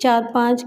4-5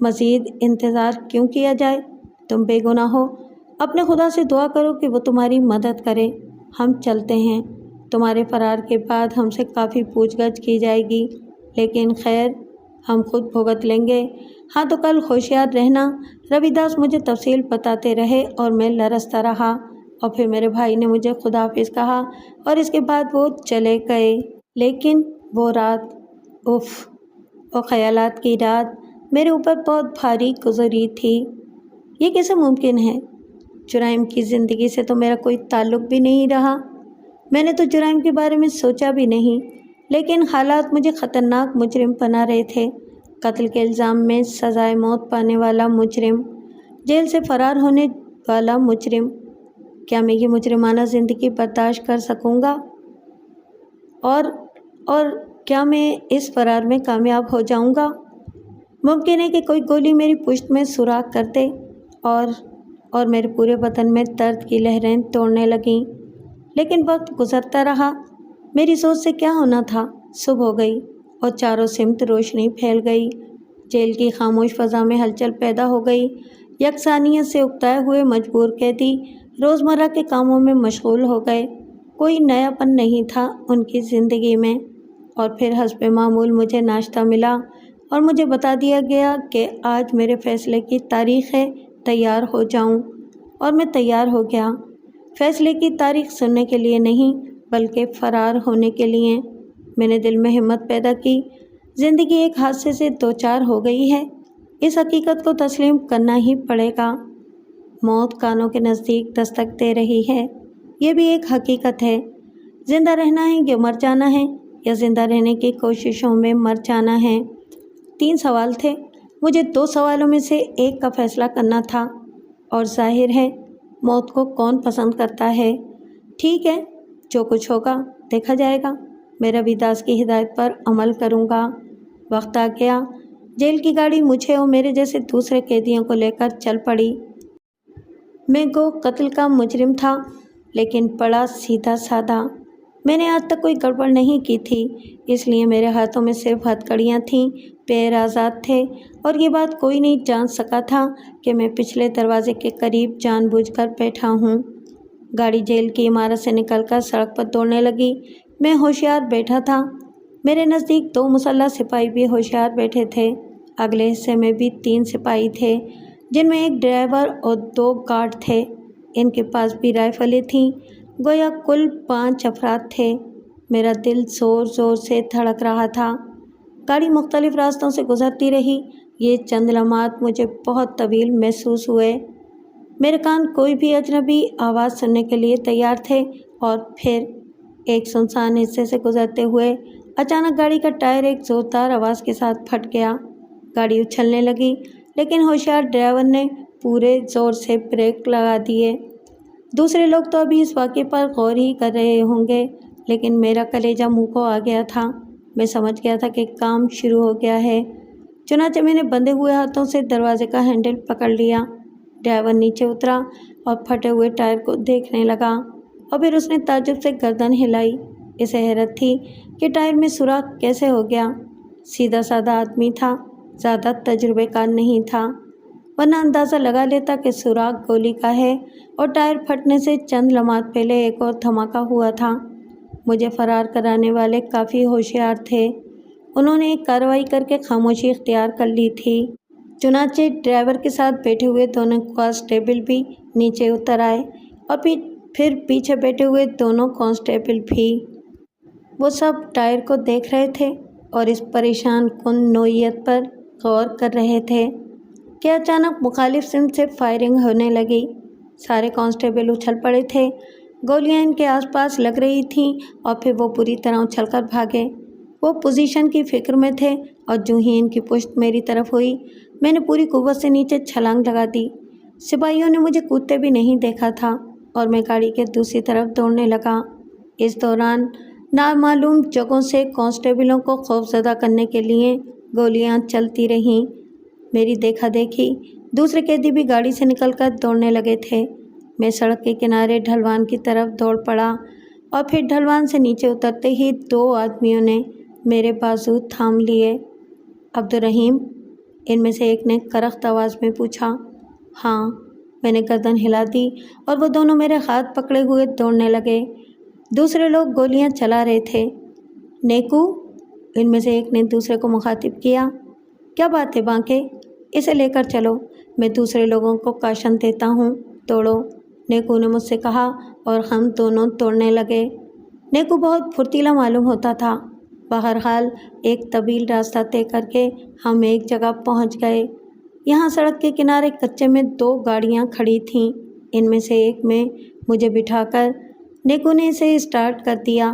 مزید انتظار کیوں کیا جائے؟ تم بے گناہ ہو، اپنے خدا سے دعا کرو کہ وہ تمہاری مدد کرے۔ ہم چلتے ہیں، تمہارے فرار کے بعد ہم سے کافی پوچھ گچھ کی جائے گی، لیکن خیر ہم خود بھگت لیں گے۔ ہاں تو کل ہوشیار رہنا۔ روی داس مجھے تفصیل بتاتے رہے اور میں لرزتا رہا، اور پھر میرے بھائی نے مجھے خدا حافظ کہا اور اس کے بعد وہ چلے گئے۔ لیکن وہ رات، وہ خیالات کی رات میرے اوپر بہت بھاری گزری تھی۔ یہ کیسے ممکن ہے؟ جرائم کی زندگی سے تو میرا کوئی تعلق بھی نہیں رہا، میں نے تو جرائم کے بارے میں سوچا بھی نہیں، لیکن حالات مجھے خطرناک مجرم بنا رہے تھے۔ قتل کے الزام میں سزائے موت پانے والا مجرم، جیل سے فرار ہونے والا مجرم، کیا میں یہ مجرمانہ زندگی برداشت کر سکوں گا؟ اور کیا میں اس فرار میں کامیاب ہو جاؤں گا؟ ممکن ہے کہ کوئی گولی میری پشت میں سوراخ کر دے اور میرے پورے بدن میں درد کی لہریں توڑنے لگیں، لیکن وقت گزرتا رہا۔ میری سوچ سے کیا ہونا تھا؟ صبح ہو گئی اور چاروں سمت روشنی پھیل گئی۔ جیل کی خاموش فضا میں ہلچل پیدا ہو گئی۔ یکسانیت سے اکتائے ہوئے مجبور قیدی روزمرہ کے کاموں میں مشغول ہو گئے، کوئی نیا پن نہیں تھا ان کی زندگی میں۔ اور پھر حسب معمول مجھے ناشتہ ملا اور مجھے بتا دیا گیا کہ آج میرے فیصلے کی تاریخ ہے، تیار ہو جاؤں، اور میں تیار ہو گیا۔ فیصلے کی تاریخ سننے کے لیے نہیں، بلکہ فرار ہونے کے لیے۔ میں نے دل میں ہمت پیدا کی، زندگی ایک حادثے سے دوچار ہو گئی ہے، اس حقیقت کو تسلیم کرنا ہی پڑے گا۔ موت کانوں کے نزدیک دستک دے رہی ہے، یہ بھی ایک حقیقت ہے۔ زندہ رہنا ہے یا مر جانا ہے، یا زندہ رہنے کی کوششوں میں مر جانا ہے؟ 3 سوال تھے، مجھے 2 سوالوں میں سے ایک کا فیصلہ کرنا تھا، اور ظاہر ہے موت کو کون پسند کرتا ہے؟ ٹھیک ہے، جو کچھ ہوگا دیکھا جائے گا، میں روی داس کی ہدایت پر عمل کروں گا۔ وقت آ گیا، جیل کی گاڑی مجھے اور میرے جیسے دوسرے قیدیوں کو لے کر چل پڑی۔ میں گو قتل کا مجرم تھا، لیکن بڑا سیدھا سادہ۔ میں نے آج تک کوئی گڑبڑ نہیں کی تھی، اس لیے میرے ہاتھوں میں صرف ہتھ کڑیاں تھیں، پیر آزاد تھے، اور یہ بات کوئی نہیں جان سکا تھا کہ میں پچھلے دروازے کے قریب جان بوجھ کر بیٹھا ہوں۔ گاڑی جیل کی عمارت سے نکل کر سڑک پر دوڑنے لگی۔ میں ہوشیار بیٹھا تھا، میرے نزدیک 2 مسلح سپاہی بھی ہوشیار بیٹھے تھے۔ اگلے حصے میں بھی 3 سپاہی تھے، جن میں ایک ڈرائیور اور 2 گارڈ تھے، ان کے پاس بھی رائفلیں تھیں، گویا کل 5 افراد تھے۔ میرا دل زور زور سے دھڑک رہا تھا۔ گاڑی مختلف راستوں سے گزرتی رہی، یہ چند لمحات مجھے بہت طویل محسوس ہوئے۔ میرے کان کوئی بھی اجنبی آواز سننے کے لیے تیار تھے، اور پھر ایک سنسان حصے سے گزرتے ہوئے اچانک گاڑی کا ٹائر ایک زوردار آواز کے ساتھ پھٹ گیا۔ گاڑی اچھلنے لگی، لیکن ہوشیار ڈرائیور نے پورے زور سے بریک لگا دیے۔ دوسرے لوگ تو ابھی اس واقعے پر غور ہی کر رہے ہوں گے، لیکن میرا کلیجہ منہ کو آ گیا تھا۔ میں سمجھ گیا تھا کہ کام شروع ہو گیا ہے، چنانچہ میں نے بندھے ہوئے ہاتھوں سے دروازے کا ہینڈل پکڑ لیا۔ ڈرائیور نیچے اترا اور پھٹے ہوئے ٹائر کو دیکھنے لگا، اور پھر اس نے تعجب سے گردن ہلائی۔ اسے حیرت تھی کہ ٹائر میں سوراخ کیسے ہو گیا۔ سیدھا سادہ آدمی تھا، زیادہ تجربے کار نہیں تھا، ورنہ اندازہ لگا لیتا کہ سوراخ گولی کا ہے، اور ٹائر پھٹنے سے چند لمحات پہلے ایک اور دھماکہ ہوا تھا۔ مجھے فرار کرانے والے کافی ہوشیار تھے، انہوں نے ایک کارروائی کر کے خاموشی اختیار کر لی تھی۔ چنانچہ ڈرائیور کے ساتھ بیٹھے ہوئے دونوں کانسٹیبل بھی نیچے اتر آئے، اور پھر پیچھے بیٹھے ہوئے دونوں کانسٹیبل بھی۔ وہ سب ٹائر کو دیکھ رہے تھے اور اس پریشان کن نوعیت پر غور کر رہے تھے کہ اچانک مخالف سمت سے فائرنگ ہونے لگی۔ سارے کانسٹیبل اچھل پڑے تھے، گولیاں ان کے آس پاس لگ رہی تھیں، اور پھر وہ پوری طرح اچھل کر بھاگے۔ وہ پوزیشن کی فکر میں تھے، اور جو ہی ان کی پشت میری طرف ہوئی، میں نے پوری قوت سے نیچے چھلانگ لگا دی۔ سپاہیوں نے مجھے کودتے بھی نہیں دیکھا تھا، اور میں گاڑی کے دوسری طرف دوڑنے لگا۔ اس دوران نامعلوم جگہوں سے کانسٹیبلوں کو خوفزدہ کرنے کے لیے گولیاں چلتی رہیں۔ میری دیکھا دیکھی دوسرے قیدی بھی گاڑی سے نکل کر دوڑنے لگے تھے۔ میں سڑک کے کنارے ڈھلوان کی طرف دوڑ پڑا، اور پھر ڈھلوان سے نیچے اترتے ہی 2 آدمیوں نے میرے بازو تھام لیے۔ عبدالرحیم، ان میں سے ایک نے کرخت آواز میں پوچھا۔ ہاں، میں نے گردن ہلا دی اور وہ دونوں میرے ہاتھ پکڑے ہوئے دوڑنے لگے۔ دوسرے لوگ گولیاں چلا رہے تھے۔ نیکو، ان میں سے ایک نے دوسرے کو مخاطب کیا، کیا بات ہے بانکے؟ اسے لے کر چلو، میں دوسرے لوگوں کو کاشن دیتا ہوں، توڑو، نیکو نے مجھ سے کہا اور ہم دونوں توڑنے لگے۔ نیکو بہت پھرتیلا معلوم ہوتا تھا۔ بہرحال ایک طویل راستہ طے کر کے ہم ایک جگہ پہنچ گئے۔ یہاں سڑک کے کنارے کچے میں 2 گاڑیاں کھڑی تھیں۔ ان میں سے ایک میں مجھے بٹھا کر نیکو نے اسے اسٹارٹ کر دیا۔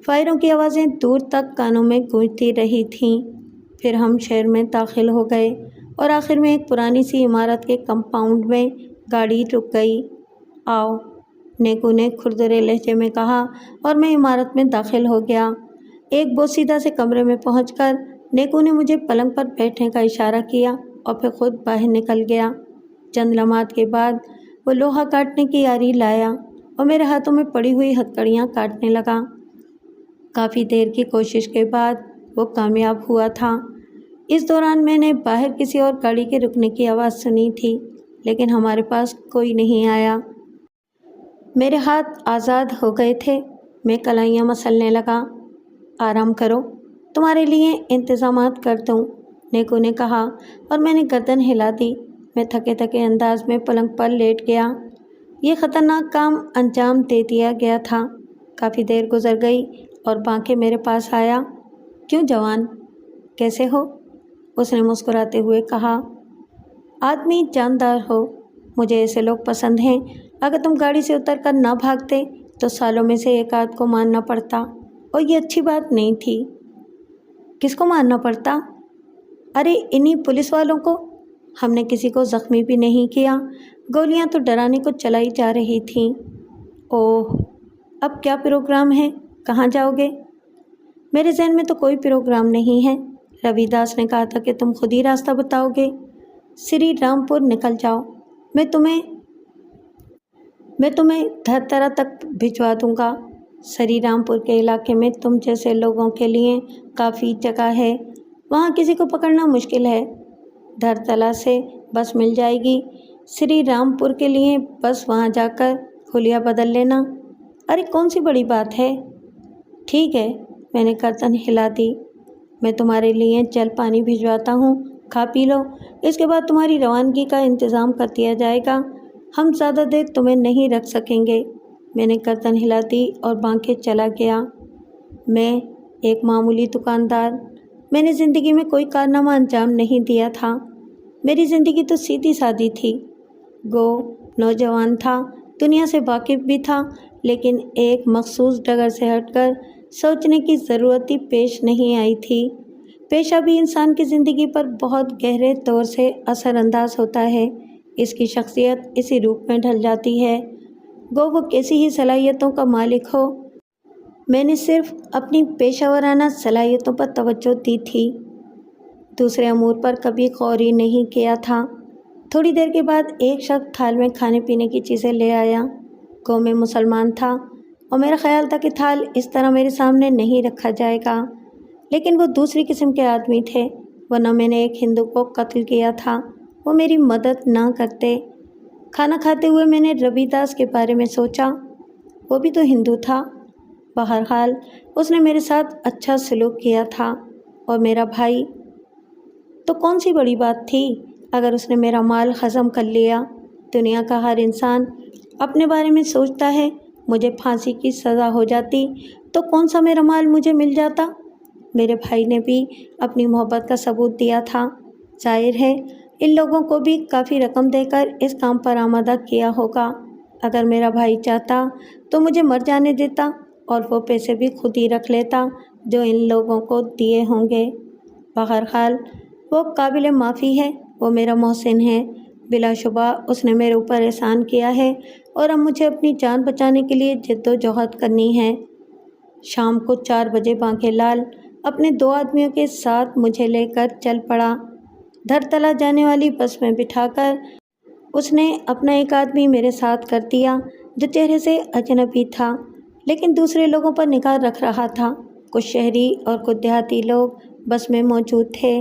فائروں کی آوازیں دور تک کانوں میں گونجتی رہی تھیں۔ پھر ہم شہر میں داخل ہو گئے اور آخر میں ایک پرانی سی عمارت کے کمپاؤنڈ میں گاڑی رک گئی۔ آؤ، نیکو نے کھردرے لہجے میں کہا اور میں عمارت میں داخل ہو گیا۔ ایک بوسیدہ سے کمرے میں پہنچ کر نیکو نے مجھے پلنگ پر بیٹھنے کا اشارہ کیا اور پھر خود باہر نکل گیا۔ چند لمحات کے بعد وہ لوہا کاٹنے کی آری لایا اور میرے ہاتھوں میں پڑی ہوئی ہتھکڑیاں کاٹنے لگا۔ کافی دیر کی کوشش کے بعد وہ کامیاب ہوا تھا۔ اس دوران میں نے باہر کسی اور گاڑی کے رکنے کی آواز سنی تھی، لیکن ہمارے پاس کوئی نہیں آیا۔ میرے ہاتھ آزاد ہو گئے تھے۔ میں کلائیاں مسلنے لگا۔ آرام کرو، تمہارے لیے انتظامات کر دوں، نیکو نے کہا اور میں نے گردن ہلا دی۔ میں تھکے تھکے انداز میں پلنگ پر لیٹ گیا۔ یہ خطرناک کام انجام دے دیا گیا تھا۔ کافی دیر گزر گئی اور بانکے میرے پاس آیا۔ کیوں جوان، کیسے ہو؟ اس نے مسکراتے ہوئے کہا۔ آدمی جاندار ہو، مجھے ایسے لوگ پسند ہیں۔ اگر تم گاڑی سے اتر کر نہ بھاگتے تو سالوں میں سے ایک آدھ کو مارنا پڑتا، اور یہ اچھی بات نہیں تھی۔ کس کو مارنا پڑتا؟ ارے انہی پولیس والوں کو۔ ہم نے کسی کو زخمی بھی نہیں کیا، گولیاں تو ڈرانے کو چلائی جا رہی تھیں۔ اوہ، اب کیا پروگرام ہے؟ کہاں جاؤ گے؟ میرے ذہن میں تو کوئی پروگرام نہیں ہے۔ روی داس نے کہا تھا کہ تم خود ہی راستہ بتاؤ گے۔ سری رام پور نکل جاؤ، میں تمہیں دھرترا تک بھجوا دوں گا۔ سری رام پور کے علاقے میں تم جیسے لوگوں کے لیے کافی جگہ ہے، وہاں کسی کو پکڑنا مشکل ہے۔ دھرتلا سے بس مل جائے گی، سری رام پور کے لیے بس وہاں جا کر خلیہ بدل لینا۔ ارے کون سی بڑی بات ہے؟ ٹھیک ہے، میں نے گردن ہلا دی۔ میں تمہارے لیے جل پانی بھجواتا ہوں، کھا پی لو، اس کے بعد تمہاری روانگی کا انتظام کر دیا جائے گا۔ ہم زیادہ دیر تمہیں نہیں رکھ سکیں گے۔ میں نے گردن ہلا دی اور بانکے چلا گیا۔ میں ایک معمولی دکاندار، میں نے زندگی میں کوئی کارنامہ انجام نہیں دیا تھا۔ میری زندگی تو سیدھی سادی تھی۔ گو نوجوان تھا، دنیا سے واقف بھی تھا، لیکن ایک مخصوص ڈگر سے ہٹ کر سوچنے کی ضرورت ہی پیش نہیں آئی تھی۔ پیشہ بھی انسان کی زندگی پر بہت گہرے طور سے اثر انداز ہوتا ہے، اس کی شخصیت اسی روپ میں ڈھل جاتی ہے، گو وہ کیسی ہی صلاحیتوں کا مالک ہو۔ میں نے صرف اپنی پیشہ ورانہ صلاحیتوں پر توجہ دی تھی، دوسرے امور پر کبھی غور ہی نہیں کیا تھا۔ تھوڑی دیر کے بعد ایک شخص تھال میں کھانے پینے کی چیزیں لے آیا۔ گو میں مسلمان تھا اور میرا خیال تھا کہ تھال اس طرح میرے سامنے نہیں رکھا جائے گا، لیکن وہ دوسری قسم کے آدمی تھے، ورنہ میں نے ایک ہندو کو قتل کیا تھا، وہ میری مدد نہ کرتے۔ کھانا کھاتے ہوئے میں نے روی داس کے بارے میں سوچا، وہ بھی تو ہندو تھا۔ بہرحال اس نے میرے ساتھ اچھا سلوک کیا تھا، اور میرا بھائی تو کون سی بڑی بات تھی اگر اس نے میرا مال ہضم کر لیا۔ دنیا کا ہر انسان اپنے بارے میں سوچتا ہے، مجھے پھانسی کی سزا ہو جاتی تو کون سا میرا مال مجھے مل جاتا۔ میرے بھائی نے بھی اپنی محبت کا ثبوت دیا تھا، ظاہر ہے ان لوگوں کو بھی کافی رقم دے کر اس کام پر آمادہ کیا ہوگا۔ اگر میرا بھائی چاہتا تو مجھے مر جانے دیتا اور وہ پیسے بھی خود ہی رکھ لیتا جو ان لوگوں کو دیے ہوں گے۔ بہرحال وہ قابل معافی ہے، وہ میرا محسن ہے، بلا شبہ اس نے میرے اوپر احسان کیا ہے، اور اب مجھے اپنی جان بچانے کے لیے جد و جہد کرنی ہے۔ شام کو 4 بجے بانکے لال اپنے 2 آدمیوں کے ساتھ مجھے لے کر چل پڑا۔ دھرتلا جانے والی بس میں بٹھا کر اس نے اپنا ایک آدمی میرے ساتھ کر دیا جو چہرے سے اجنبی تھا، لیکن دوسرے لوگوں پر نگاہ رکھ رہا تھا۔ کچھ شہری اور کچھ دیہاتی لوگ بس میں موجود تھے۔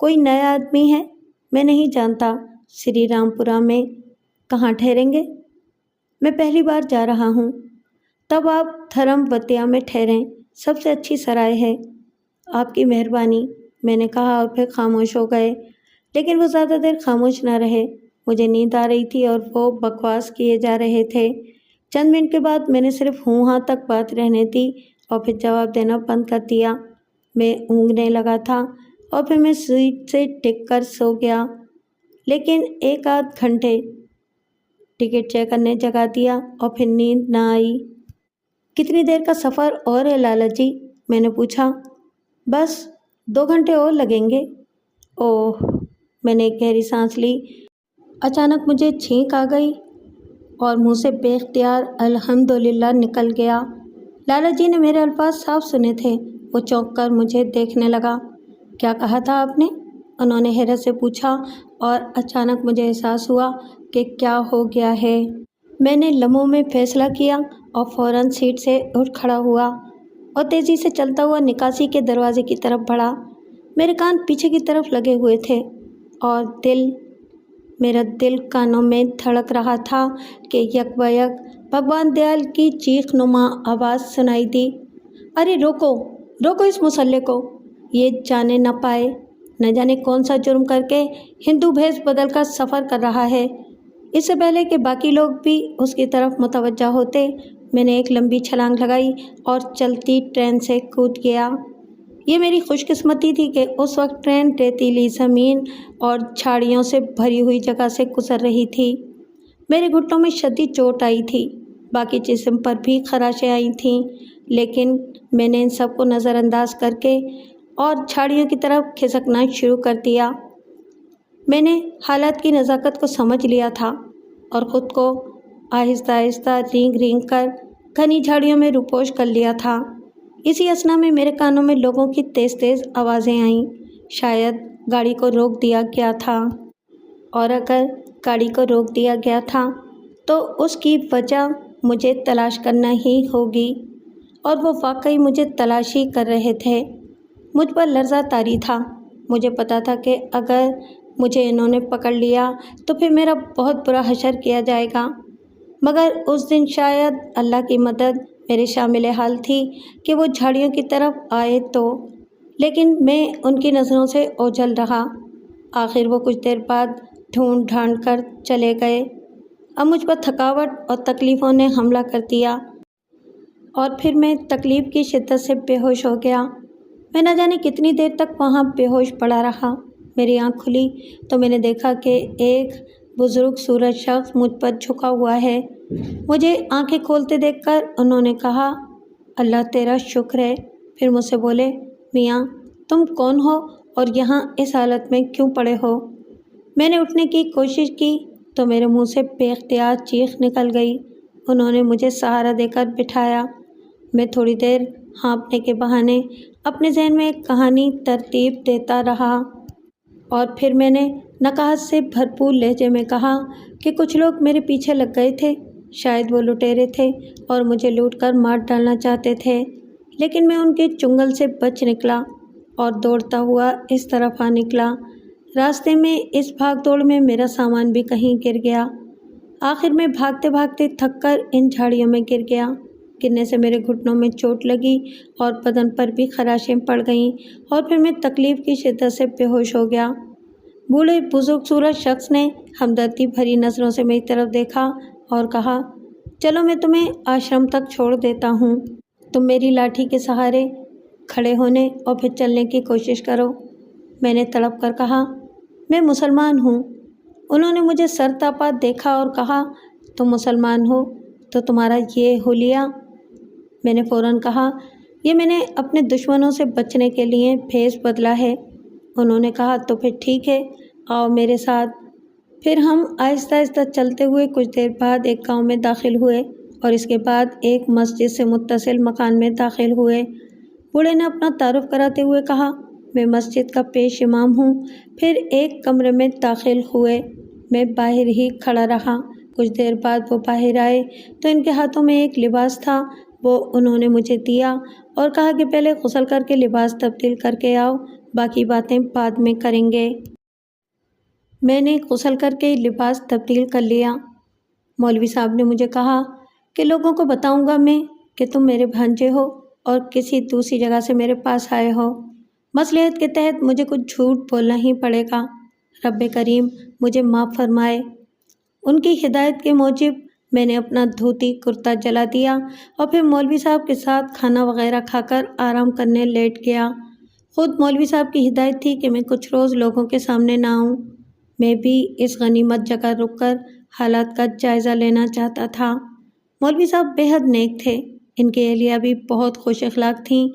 کوئی نیا آدمی ہے؟ میں نہیں جانتا۔ سری رام پورہ میں کہاں ٹھہریں گے؟ میں پہلی بار جا رہا ہوں۔ تب آپ دھرم وتیا میں ٹھہریں، سب سے اچھی سرائے ہے۔ آپ کی مہربانی، میں نے کہا اور پھر خاموش ہو گئے۔ لیکن وہ زیادہ دیر خاموش نہ رہے۔ مجھے نیند آ رہی تھی اور وہ بکواس کیے جا رہے تھے۔ چند منٹ کے بعد میں نے صرف ہوں ہاں تک بات رہنے دی اور پھر جواب دینا بند کر دیا۔ میں اونگنے لگا تھا اور پھر میں سیٹ سے ٹک کر سو گیا، لیکن ایک آدھ گھنٹے ٹکٹ چیک کرنے جگا دیا اور پھر نیند نہ آئی۔ کتنی دیر کا سفر اور ہے لالا جی؟ میں نے پوچھا۔ بس 2 گھنٹے اور لگیں گے۔ اوہ، میں نے ایک گہری سانس لی۔ اچانک مجھے چھینک آ گئی اور منہ سے بے اختیار الحمدللہ نکل گیا۔ لالا جی نے میرے الفاظ صاف سنے تھے۔ وہ چونک کر مجھے دیکھنے لگا۔ کیا کہا تھا آپ نے؟ انہوں نے حیرت سے پوچھا اور اچانک مجھے احساس ہوا کہ کیا ہو گیا ہے۔ میں نے لمحوں میں فیصلہ کیا اور فوراً سیٹ سے اٹھ کھڑا ہوا اور تیزی سے چلتا ہوا نکاسی کے دروازے کی طرف بڑھا۔ میرے کان پیچھے کی طرف لگے ہوئے تھے اور میرا دل کانوں میں دھڑک رہا تھا کہ یک بیک بھگوان دیال کی چیخ نما آواز سنائی دی۔ ارے روکو، روکو اس مسلح کو، یہ جانے نہ پائے۔ نہ جانے کون سا جرم کر کے ہندو بھیس بدل کر سفر کر رہا ہے۔ اس سے پہلے کہ باقی لوگ بھی اس کی طرف متوجہ ہوتے، میں نے ایک لمبی چھلانگ لگائی اور چلتی ٹرین سے کود گیا۔ یہ میری خوش قسمتی تھی کہ اس وقت ٹرین ریتیلی زمین اور جھاڑیوں سے بھری ہوئی جگہ سے گزر رہی تھی۔ میرے گھٹنوں میں شدید چوٹ آئی تھی، باقی جسم پر بھی خراشیں آئی تھیں، لیکن میں نے ان سب کو نظر انداز کر کے اور جھاڑیوں کی طرف کھسکنا شروع کر دیا۔ میں نے حالات کی نزاکت کو سمجھ لیا تھا اور خود کو آہستہ آہستہ رینگ رینگ کر گھنی جھاڑیوں میں روپوش کر لیا تھا۔ اسی اثنا میں میرے کانوں میں لوگوں کی تیز تیز آوازیں آئیں۔ شاید گاڑی کو روک دیا گیا تھا، اور اگر گاڑی کو روک دیا گیا تھا تو اس کی وجہ مجھے تلاش کرنا ہی ہوگی، اور وہ واقعی مجھے تلاش ہی کر رہے تھے۔ مجھ پر لرزہ طاری تھا۔ مجھے پتا تھا کہ اگر مجھے انہوں نے پکڑ لیا تو پھر میرا بہت برا حشر کیا جائے گا، مگر اس دن شاید اللہ کی مدد میرے شامل حال تھی کہ وہ جھاڑیوں کی طرف آئے تو، لیکن میں ان کی نظروں سے اوجھل رہا۔ آخر وہ کچھ دیر بعد ڈھونڈ ڈھانڈ کر چلے گئے۔ اب مجھ پر تھکاوٹ اور تکلیفوں نے حملہ کر دیا اور پھر میں تکلیف کی شدت سے بے ہوش ہو گیا۔ میں نہ جانے کتنی دیر تک وہاں بے ہوش پڑا رہا۔ میری آنکھ کھلی تو میں نے دیکھا کہ ایک بزرگ صورت شخص مجھ پر جھکا ہوا ہے۔ مجھے آنکھیں کھولتے دیکھ کر انہوں نے کہا، اللہ تیرا شکر ہے۔ پھر مجھ سے بولے، میاں تم کون ہو اور یہاں اس حالت میں کیوں پڑے ہو؟ میں نے اٹھنے کی کوشش کی تو میرے منہ سے بے اختیار چیخ نکل گئی۔ انہوں نے مجھے سہارا دے کر بٹھایا۔ میں تھوڑی دیر ہانپنے کے بہانے اپنے ذہن میں ایک کہانی ترتیب دیتا رہا، اور پھر میں نے نقاہت سے بھرپور لہجے میں کہا کہ کچھ لوگ میرے پیچھے لگ گئے تھے۔ شاید وہ لٹیرے تھے اور مجھے لوٹ کر مار ڈالنا چاہتے تھے، لیکن میں ان کے چنگل سے بچ نکلا اور دوڑتا ہوا اس طرف آ نکلا۔ راستے میں اس بھاگ دوڑ میں میرا سامان بھی کہیں گر گیا۔ آخر میں بھاگتے بھاگتے تھک کر ان جھاڑیوں میں گر گیا۔ گرنے سے میرے گھٹنوں میں چوٹ لگی اور بدن پر بھی خراشیں پڑ گئیں، اور پھر میں تکلیف کی شدت سے بے ہوش ہو گیا۔ بوڑھے بزرگ صورت شخص نے ہمدردی بھری نظروں سے میری طرف دیکھا اور کہا، چلو میں تمہیں آشرم تک چھوڑ دیتا ہوں، تم میری لاٹھی کے سہارے کھڑے ہونے اور پھر چلنے کی کوشش کرو۔ میں نے تڑپ کر کہا، میں مسلمان ہوں۔ انہوں نے مجھے سر تاپا دیکھا اور کہا، تم مسلمان ہو تو تمہارا یہ حلیہ؟ میں نے فوراً کہا، یہ میں نے اپنے دشمنوں سے بچنے کے لیے بھیس بدلا ہے۔ انہوں نے کہا، تو پھر ٹھیک ہے، آؤ میرے ساتھ۔ پھر ہم آہستہ آہستہ چلتے ہوئے کچھ دیر بعد ایک گاؤں میں داخل ہوئے اور اس کے بعد ایک مسجد سے متصل مکان میں داخل ہوئے۔ بوڑھے نے اپنا تعارف کراتے ہوئے کہا، میں مسجد کا پیش امام ہوں۔ پھر ایک کمرے میں داخل ہوئے۔ میں باہر ہی کھڑا رہا۔ کچھ دیر بعد وہ باہر آئے تو ان کے ہاتھوں میں ایک لباس تھا۔ وہ انہوں نے مجھے دیا اور کہا کہ پہلے غسل کر کے لباس تبدیل کر کے آؤ باقی باتیں بعد میں کریں گے۔ میں نے غسل کر کے لباس تبدیل کر لیا۔ مولوی صاحب نے مجھے کہا کہ لوگوں کو بتاؤں گا میں کہ تم میرے بھانجے ہو اور کسی دوسری جگہ سے میرے پاس آئے ہو۔ مصلحت کے تحت مجھے کچھ جھوٹ بولنا ہی پڑے گا۔ رب کریم مجھے معاف فرمائے۔ ان کی ہدایت کے موجب میں نے اپنا دھوتی کرتا جلا دیا اور پھر مولوی صاحب کے ساتھ کھانا وغیرہ کھا کر آرام کرنے لیٹ گیا۔ خود مولوی صاحب کی ہدایت تھی کہ میں کچھ روز لوگوں کے سامنے نہ آؤں۔ میں بھی اس غنیمت جگہ رک کر حالات کا جائزہ لینا چاہتا تھا۔ مولوی صاحب بے حد نیک تھے۔ ان کی اہلیہ بھی بہت خوش اخلاق تھیں،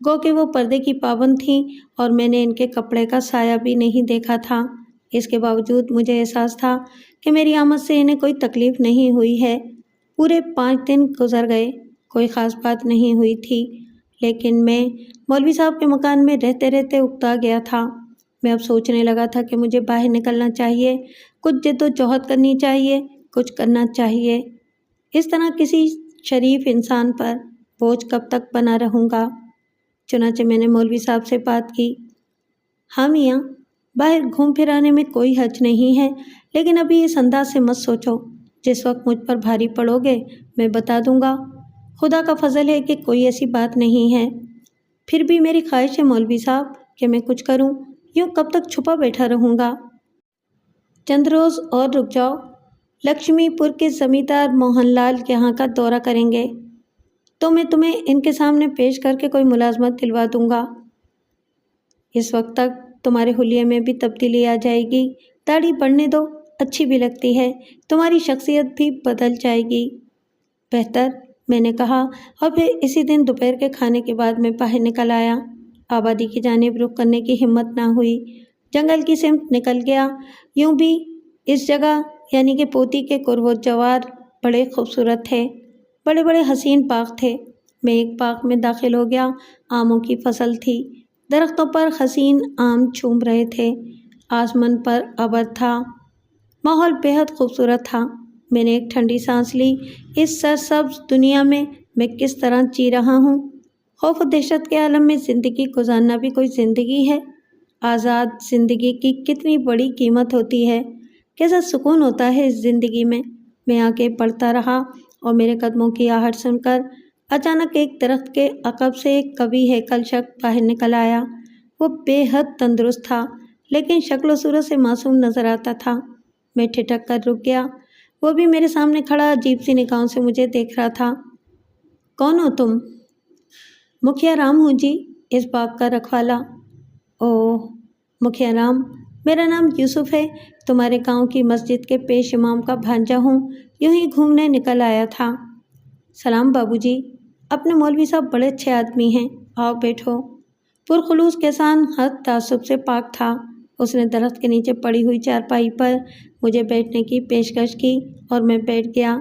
گو کہ وہ پردے کی پابند تھیں اور میں نے ان کے کپڑے کا سایہ بھی نہیں دیکھا تھا۔ اس کے باوجود مجھے احساس تھا کہ میری آمد سے انہیں کوئی تکلیف نہیں ہوئی ہے۔ پورے 5 دن گزر گئے، کوئی خاص بات نہیں ہوئی تھی، لیکن میں مولوی صاحب کے مکان میں رہتے رہتے اکتا گیا تھا۔ میں اب سوچنے لگا تھا کہ مجھے باہر نکلنا چاہیے، کچھ جد و جہد کرنی چاہیے، کچھ کرنا چاہیے۔ اس طرح کسی شریف انسان پر بوجھ کب تک بنا رہوں گا؟ چنانچہ میں نے مولوی صاحب سے بات کی۔ ہاں میاں، باہر گھوم پھر آنے میں کوئی حرج نہیں ہے، لیکن ابھی اس انداز سے مت سوچو۔ جس وقت مجھ پر بھاری پڑو گے میں بتا دوں گا۔ خدا کا فضل ہے کہ کوئی ایسی بات نہیں ہے۔ پھر بھی میری خواہش ہے مولوی صاحب کہ میں کچھ کروں، یوں کب تک چھپا بیٹھا رہوں گا؟ چند روز اور رک جاؤ، لکشمی پور کے زمیندار موہن لال یہاں کا دورہ کریں گے تو میں تمہیں ان کے سامنے پیش کر کے کوئی ملازمت دلوا دوں گا۔ اس وقت تک تمہارے حلیے میں بھی تبدیلی آ جائے گی، داڑھی بڑھنے دو، اچھی بھی لگتی ہے، تمہاری شخصیت بھی بدل جائے گی۔ بہتر، میں نے کہا، اور پھر اسی دن دوپہر کے کھانے کے بعد میں باہر نکل آیا۔ آبادی کی جانب رخ کرنے کی ہمت نہ ہوئی، جنگل کی سمت نکل گیا۔ یوں بھی اس جگہ یعنی کہ پوتی کے قرب و جوار بڑے خوبصورت تھے، بڑے بڑے حسین باغ تھے۔ میں ایک باغ میں داخل ہو گیا، آموں کی فصل تھی، درختوں پر حسین آم چوم رہے تھے، آسمان پر ابر تھا، ماحول بے حد خوبصورت تھا۔ میں نے ایک ٹھنڈی سانس لی۔ اس سرسبز دنیا میں کس طرح جی رہا ہوں؟ خوف و دہشت کے عالم میں زندگی گزارنا بھی کوئی زندگی ہے؟ آزاد زندگی کی کتنی بڑی قیمت ہوتی ہے، کیسا سکون ہوتا ہے اس زندگی میں۔ میں آگے بڑھتا رہا اور میرے قدموں کی آہٹ سن کر اچانک ایک درخت کے عقب سے ایک کبھی ہیکل شخص باہر نکل آیا۔ وہ بے حد تندرست تھا، لیکن شکل و صورت سے معصوم نظر آتا تھا۔ میں ٹھٹک کر رک گیا۔ وہ بھی میرے سامنے کھڑا عجیب سی نگاہوں سے مجھے دیکھ رہا تھا۔ کون ہو تم؟ مکھیا رام ہوں جی، اس باغ کا رکھوالا۔ اوہ، مکھیا رام، میرا نام یوسف ہے، تمہارے گاؤں کی مسجد کے پیش امام کا بھانجا ہوں، یوں ہی گھومنے نکل آیا تھا۔ سلام بابو جی، اپنے مولوی صاحب بڑے اچھے آدمی ہیں، آؤ بیٹھو۔ پرخلوص کسان ہر تعصب سے پاک تھا۔ اس نے درخت کے نیچے پڑی ہوئی چارپائی پر مجھے بیٹھنے کی پیشکش کی اور میں بیٹھ گیا۔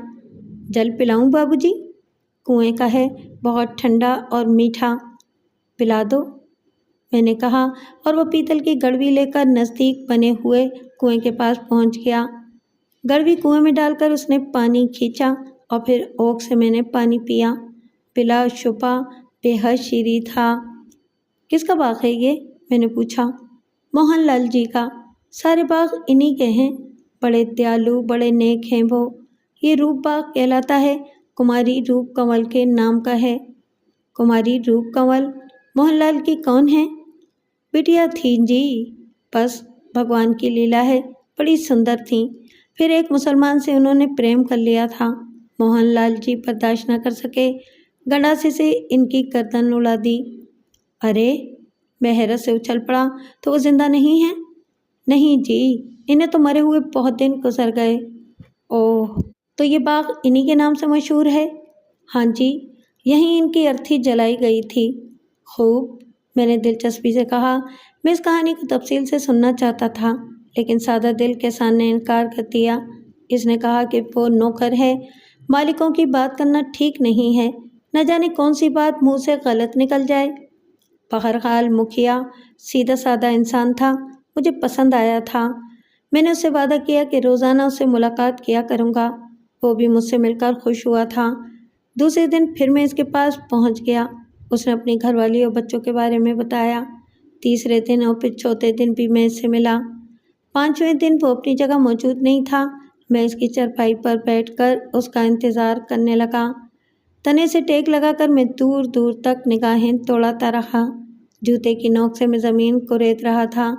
جل پلاؤں بابو جی؟ کنویں کا ہے، بہت ٹھنڈا اور میٹھا، پلا دو، میں نے کہا، اور وہ پیتل کی گڑوی لے کر نزدیک بنے ہوئے کنویں کے پاس پہنچ گیا۔ گڑوی کنویں میں ڈال کر اس نے پانی کھینچا اور پھر اوک سے میں نے پانی پیا۔ بلا شبہ بے حد شیریں تھا۔ کس کا باغ ہے یہ؟ میں نے پوچھا۔ موہن لال جی کا، سارے باغ انہی کے ہیں، بڑے دیالو، بڑے نیک ہیں وہ۔ یہ روپ باغ کہلاتا ہے، کماری روپ کنول کے نام کا ہے۔ کماری روپ کنول موہن لال کی کون ہے؟ بٹیا تھیں جی، بس بھگوان کی لیلا ہے، بڑی سندر تھیں۔ پھر ایک مسلمان سے انہوں نے پریم کر لیا تھا۔ موہن لال جی برداشت نہ کر سکے، گنڈاسے سے ان کی گردن اڑا دی۔ ارے! میں حیرت سے اچھل پڑا، تو وہ زندہ نہیں ہیں؟ نہیں جی، انہیں تو مرے ہوئے بہت دن گزر گئے۔ اوہ، تو یہ باغ انہی کے نام سے مشہور ہے؟ ہاں جی، یہیں ان کی ارتھی جلائی گئی تھی۔ خوب، میں نے دلچسپی سے کہا۔ میں اس کہانی کو تفصیل سے سننا چاہتا تھا، لیکن سادہ دل کسان نے انکار کر دیا۔ اس نے کہا کہ وہ نوکر ہے، مالکوں کی بات کرنا ٹھیک نہیں ہے، نہ جانے کون سی بات منہ سے غلط نکل جائے۔ بہرحال مکھیا سیدھا سادہ انسان تھا، مجھے پسند آیا تھا۔ میں نے اس سے وعدہ کیا کہ روزانہ اس سے ملاقات کیا کروں گا۔ وہ بھی مجھ سے مل کر خوش ہوا تھا۔ دوسرے دن پھر میں اس کے پاس پہنچ گیا۔ اس نے اپنی گھر والی اور بچوں کے بارے میں بتایا۔ تیسرے دن اور پھر چوتھے دن بھی میں اس سے ملا۔ پانچویں دن وہ اپنی جگہ موجود نہیں تھا۔ میں اس کی چرپائی پر بیٹھ کر اس کا انتظار کرنے لگا۔ تنے سے ٹیک لگا کر میں دور دور تک نگاہیں دوڑاتا رہا۔ جوتے کی نوک سے میں زمین کو ریت رہا تھا۔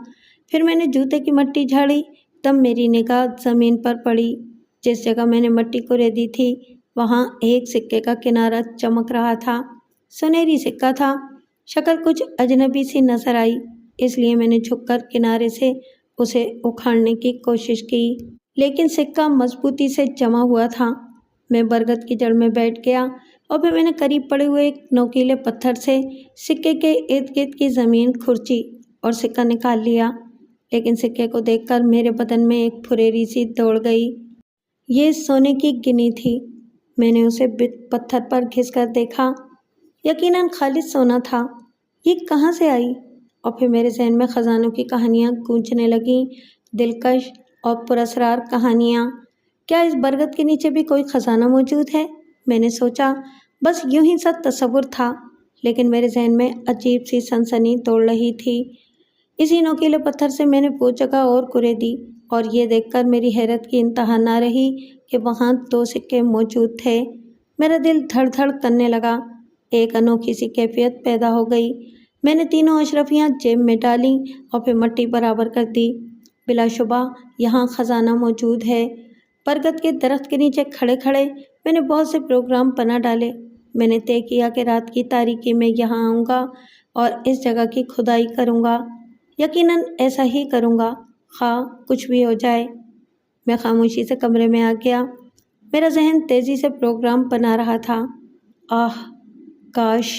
پھر میں نے جوتے کی مٹی جھاڑی، تب میری نگاہ زمین پر پڑی۔ جس جگہ میں نے مٹی کو ریتی تھی وہاں ایک سکے کا کنارہ چمک رہا تھا۔ سنہری سکہ تھا۔ شکل کچھ اجنبی سی نظر آئی، اس لیے میں نے جھک کر کنارے سے اسے اکھاڑنے کی کوشش کی، لیکن سکہ مضبوطی سے جمع ہوا تھا۔ میں برگد کی جڑ میں بیٹھ گیا اور پھر میں نے قریب پڑے ہوئے ایک نوکیلے پتھر سے سکے کے ارد گرد کی زمین کھرچی اور سکہ نکال لیا، لیکن سکے کو دیکھ کر میرے بدن میں ایک پھریری سی دوڑ گئی۔ یہ سونے کی گنی تھی۔ میں نے اسے پتھر پر گھس کر دیکھا، یقیناً خالص سونا تھا۔ یہ کہاں سے آئی؟ اور پھر میرے ذہن میں خزانوں کی کہانیاں گونجنے لگیں، دلکش اور پراسرار کہانیاں۔ کیا اس برگد کے نیچے بھی کوئی خزانہ موجود ہے؟ میں نے سوچا۔ بس یوں ہی سا تصور تھا، لیکن میرے ذہن میں عجیب سی سنسنی دوڑ رہی تھی۔ اسی نوکیلے پتھر سے میں نے وہ جگہ اور کریدی اور یہ دیکھ کر میری حیرت کی انتہا نہ رہی کہ وہاں 2 سکے موجود تھے۔ میرا دل دھڑ دھڑ کرنے لگا۔ ایک انوکھی سی کیفیت پیدا ہو گئی۔ میں نے تینوں اشرفیاں جیب میں ڈالیں اور پھر مٹی برابر کر دی۔ بلا شبہ یہاں خزانہ موجود ہے۔ برگد کے درخت کے نیچے کھڑے کھڑے میں نے بہت سے پروگرام بنا ڈالے۔ میں نے طے کیا کہ رات کی تاریکی میں یہاں آؤں گا اور اس جگہ کی کھدائی کروں گا۔ یقیناً ایسا ہی کروں گا، خواہ کچھ بھی ہو جائے۔ میں خاموشی سے کمرے میں آ گیا۔ میرا ذہن تیزی سے پروگرام بنا رہا تھا۔ کاش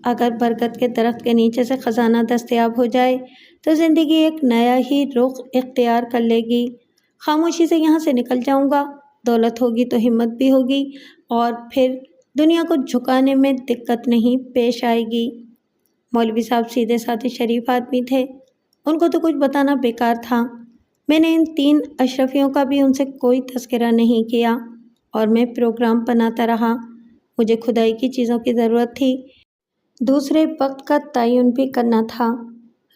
اگر برگد کے درخت کے نیچے سے خزانہ دستیاب ہو جائے تو زندگی ایک نیا ہی رخ اختیار کر لے گی۔ خاموشی سے یہاں سے نکل جاؤں گا، دولت ہوگی تو ہمت بھی ہوگی اور پھر دنیا کو جھکانے میں دقت نہیں پیش آئے گی۔ مولوی صاحب سیدھے سادے شریف آدمی تھے، ان کو تو کچھ بتانا بیکار تھا۔ میں نے ان 3 اشرفیوں کا بھی ان سے کوئی تذکرہ نہیں کیا اور میں پروگرام بناتا رہا۔ مجھے کھدائی کی چیزوں کی ضرورت تھی، دوسرے وقت کا تعین بھی کرنا تھا۔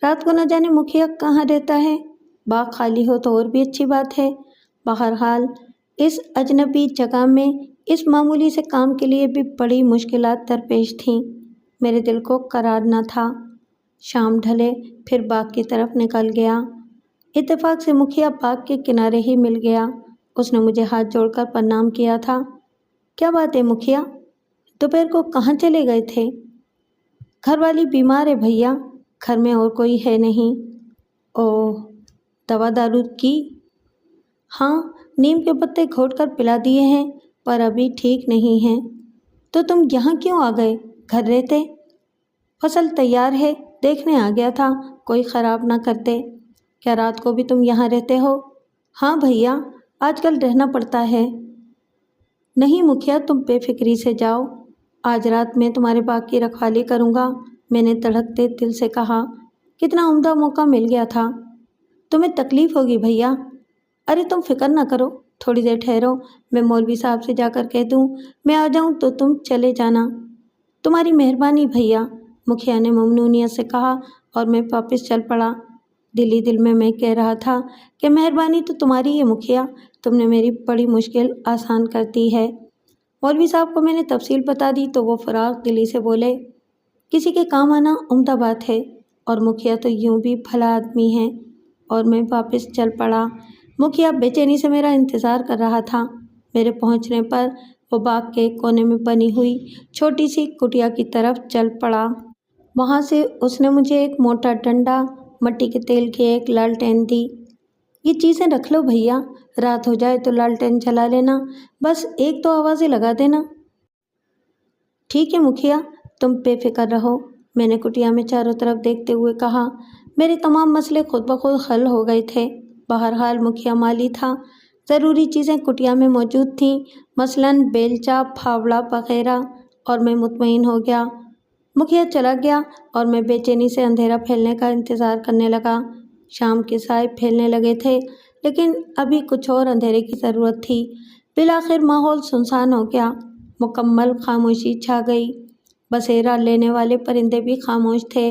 رات کو نہ جانے مکھیا کہاں رہتا ہے، باغ خالی ہو تو اور بھی اچھی بات ہے۔ بہرحال اس اجنبی جگہ میں اس معمولی سے کام کے لیے بھی بڑی مشکلات درپیش تھیں۔ میرے دل کو قرار نہ تھا۔ شام ڈھلے پھر باغ کی طرف نکل گیا۔ اتفاق سے مکھیا باغ کے کنارے ہی مل گیا۔ اس نے مجھے ہاتھ جوڑ کر پرنام کیا تھا۔ کیا بات ہے مکھیا، دوپہر کو کہاں چلے گئے تھے؟ گھر والی بیمار ہے بھیا، گھر میں اور کوئی ہے نہیں۔ اوہ، دوا دارو کی؟ ہاں، نیم کے پتے گھوٹ کر پلا دیے ہیں پر ابھی ٹھیک نہیں ہیں۔ تو تم یہاں کیوں آ گئے؟ گھر رہتے؟ فصل تیار ہے، دیکھنے آ گیا تھا، کوئی خراب نہ کرتے۔ کیا رات کو بھی تم یہاں رہتے ہو؟ ہاں بھیا، آج کل رہنا پڑتا ہے۔ نہیں مکھیا، تم بے فکری سے جاؤ، آج رات میں تمہارے باغ کی رکھوالی کروں گا، میں نے دھڑکتے دل سے کہا۔ کتنا عمدہ موقع مل گیا تھا۔ تمہیں تکلیف ہوگی بھیا۔ ارے تم فکر نہ کرو، تھوڑی دیر ٹھہرو، میں مولوی صاحب سے جا کر کہہ دوں میں آ جاؤں تو تم چلے جانا۔ تمہاری مہربانی بھیا، مکھیا نے ممنونیت سے کہا اور میں واپس چل پڑا۔ دل ہی دل میں کہہ رہا تھا کہ مہربانی تو تمہاری ہے مکھیا، تم نے میری بڑی مشکل آسان کر دی ہے۔ مولوی صاحب کو میں نے تفصیل بتا دی تو وہ فراغ دلی سے بولے، کسی کے کام آنا عمدہ بات ہے، اور مکھیا تو یوں بھی بھلا آدمی ہے، اور میں واپس چل پڑا۔ مکھیا بے چینی سے میرا انتظار کر رہا تھا۔ میرے پہنچنے پر وہ باغ کے کونے میں بنی ہوئی چھوٹی سی کٹیا کی طرف چل پڑا۔ وہاں سے اس نے مجھے ایک موٹا ڈنڈا، مٹی کے تیل کی ایک لالٹین دی۔ یہ چیزیں رکھ لو بھیا، رات ہو جائے تو لالٹین جلا لینا، بس ایک دو آوازیں لگا دینا۔ ٹھیک ہے مکھیا، تم بے فکر رہو، میں نے کٹیا میں چاروں طرف دیکھتے ہوئے کہا۔ میرے تمام مسئلے خود بخود حل ہو گئے تھے۔ بہرحال مکھیا مالی تھا، ضروری چیزیں کٹیا میں موجود تھیں، مثلاً بیلچا، پھاوڑا وغیرہ، اور میں مطمئن ہو گیا۔ مکھیا چلا گیا اور میں بے چینی سے اندھیرا پھیلنے کا انتظار کرنے لگا۔ شام کے سائے پھیلنے لگے تھے، لیکن ابھی کچھ اور اندھیرے کی ضرورت تھی۔ بالآخر ماحول سنسان ہو گیا، مکمل خاموشی چھا گئی۔ بسیرا لینے والے پرندے بھی خاموش تھے۔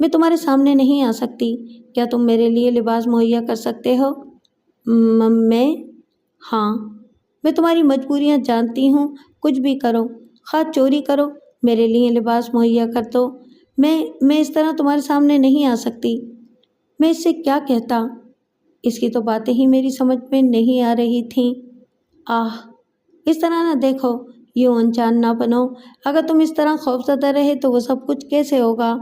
میں تمہارے سامنے نہیں آ سکتی۔ کیا تم میرے لیے لباس مہیا کر سکتے ہو؟ میں؟ ہاں، میں تمہاری مجبوریاں جانتی ہوں، کچھ بھی کرو، خواہ چوری کرو، میرے لیے لباس مہیا کر دو۔ میں اس طرح تمہارے سامنے نہیں آ سکتی۔ میں اس سے کیا کہتا؟ اس کی تو باتیں ہی میری سمجھ میں نہیں آ رہی تھیں۔ اس طرح نہ دیکھو، یوں انجان نہ بنو۔ اگر تم اس طرح خوفزدہ رہے تو وہ سب کچھ کیسے ہوگا؟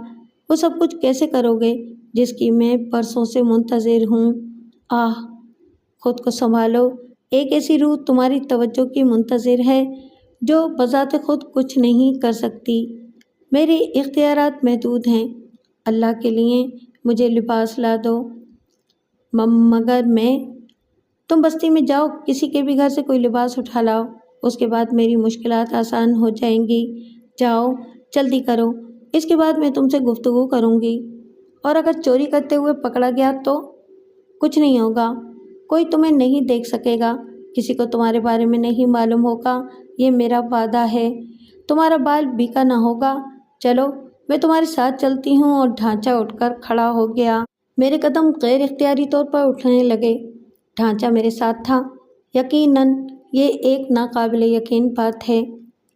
وہ سب کچھ کیسے کرو گے جس کی میں برسوں سے منتظر ہوں؟ خود کو سنبھالو۔ ایک ایسی روح تمہاری توجہ کی منتظر ہے جو بذات خود کچھ نہیں کر سکتی۔ میرے اختیارات محدود ہیں۔ اللہ کے لیے مجھے لباس لا دو۔ مگر تم بستی میں جاؤ، کسی کے بھی گھر سے کوئی لباس اٹھا لاؤ، اس کے بعد میری مشکلات آسان ہو جائیں گی۔ جاؤ، جلدی کرو، اس کے بعد میں تم سے گفتگو کروں گی۔ اور اگر چوری کرتے ہوئے پکڑا گیا تو؟ کچھ نہیں ہوگا، کوئی تمہیں نہیں دیکھ سکے گا، کسی کو تمہارے بارے میں نہیں معلوم ہوگا، یہ میرا وعدہ ہے۔ تمہارا بال بیکا نہ ہوگا۔ چلو، میں تمہارے ساتھ چلتی ہوں۔ اور ڈھانچہ اٹھ کر کھڑا ہو گیا۔ میرے قدم غیر اختیاری طور پر اٹھنے لگے۔ ڈھانچہ میرے ساتھ تھا۔ یقیناً یہ ایک ناقابل یقین بات ہے،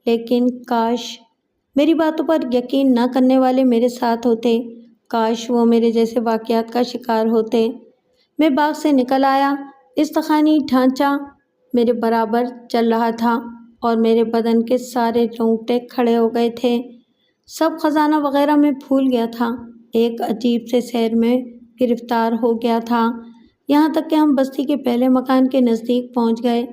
لیکن کاش میری باتوں پر یقین نہ کرنے والے میرے ساتھ ہوتے، کاش وہ میرے جیسے واقعات کا شکار ہوتے۔ میں باغ سے نکل آیا۔ استخوانی ڈھانچہ میرے برابر چل رہا تھا اور میرے بدن کے سارے رونگٹے کھڑے ہو گئے تھے۔ سب خزانہ وغیرہ میں پھول گیا تھا، ایک عجیب سے سحر میں گرفتار ہو گیا تھا، یہاں تک کہ ہم بستی کے پہلے مکان کے نزدیک پہنچ گئے۔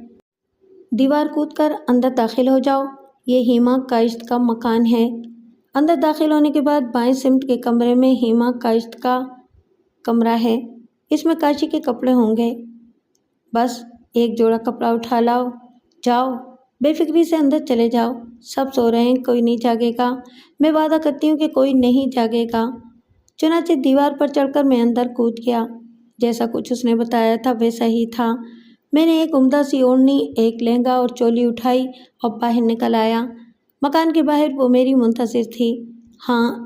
دیوار کود کر اندر داخل ہو جاؤ، یہ ہیما کاشت کا مکان ہے۔ اندر داخل ہونے کے بعد بائیں سمت کے کمرے میں ہیما کاشت کا کمرہ ہے، اس میں کاشی کے کپڑے ہوں گے۔ بس ایک جوڑا کپڑا اٹھا لاؤ، جاؤ، بے فکری سے اندر چلے جاؤ، سب سو رہے ہیں، کوئی نہیں جاگے گا، میں وعدہ کرتی ہوں کہ کوئی نہیں جاگے گا۔ چنانچہ دیوار پر چڑھ کر میں اندر کود گیا۔ جیسا کچھ اس نے بتایا تھا ویسا ہی تھا۔ میں نے ایک عمدہ سی اوڑھنی، ایک لہنگا اور چولی اٹھائی اور باہر نکل آیا۔ مکان کے باہر وہ میری منتظر تھی۔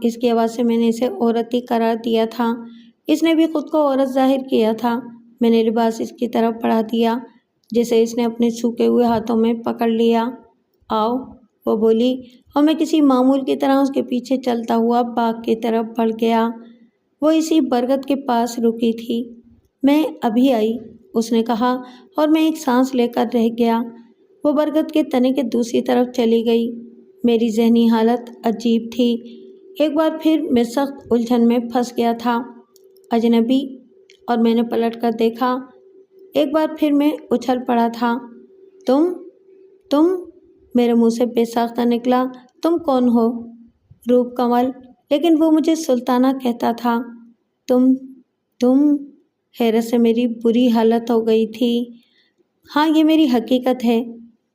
اس کی آواز سے میں نے اسے عورت ہی قرار دیا تھا، اس نے بھی خود کو عورت ظاہر کیا تھا۔ میں نے لباس اس کی طرف بڑھا دیا جسے اس نے اپنے سوکھے ہوئے ہاتھوں میں پکڑ لیا۔ آؤ، وہ بولی، اور میں کسی معمول کی طرح اس کے پیچھے چلتا ہوا باغ کی طرف بڑھ گیا۔ وہ اسی برگد کے پاس رکی تھی۔ میں ابھی آئی، اس نے کہا، اور میں ایک سانس لے کر رہ گیا۔ وہ برگد کے تنے کے دوسری طرف چلی گئی۔ میری ذہنی حالت عجیب تھی۔ ایک بار پھر میں سخت الجھن میں پھنس گیا تھا۔ اجنبی، اور میں نے پلٹ کر دیکھا۔ ایک بار پھر میں اچھل پڑا تھا۔ تم میرے منہ سے بے ساختہ نکلا۔ تم کون ہو؟ روپ کنول، لیکن وہ مجھے سلطانہ کہتا تھا۔ تم حیرت سے میری بری حالت ہو گئی تھی۔ یہ میری حقیقت ہے۔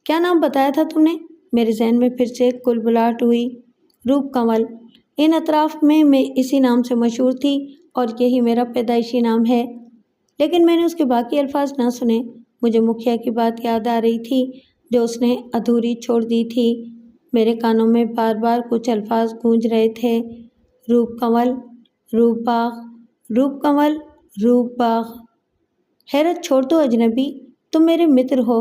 کیا نام بتایا تھا تم نے؟ میرے ذہن میں پھر سے کلبلاہٹ ہوئی۔ روپ کنول، ان اطراف میں اسی نام سے مشہور تھی اور یہی میرا پیدائشی نام ہے۔ لیکن میں نے اس کے باقی الفاظ نہ سنے۔ مجھے مکھیا کی بات یاد آ رہی تھی جو اس نے ادھوری چھوڑ دی تھی۔ میرے کانوں میں بار بار کچھ الفاظ گونج رہے تھے، روپ کنول، روپ باغ، روپ کنول، روپ باغ۔ حیرت چھوڑ دو اجنبی، تم میرے متر ہو،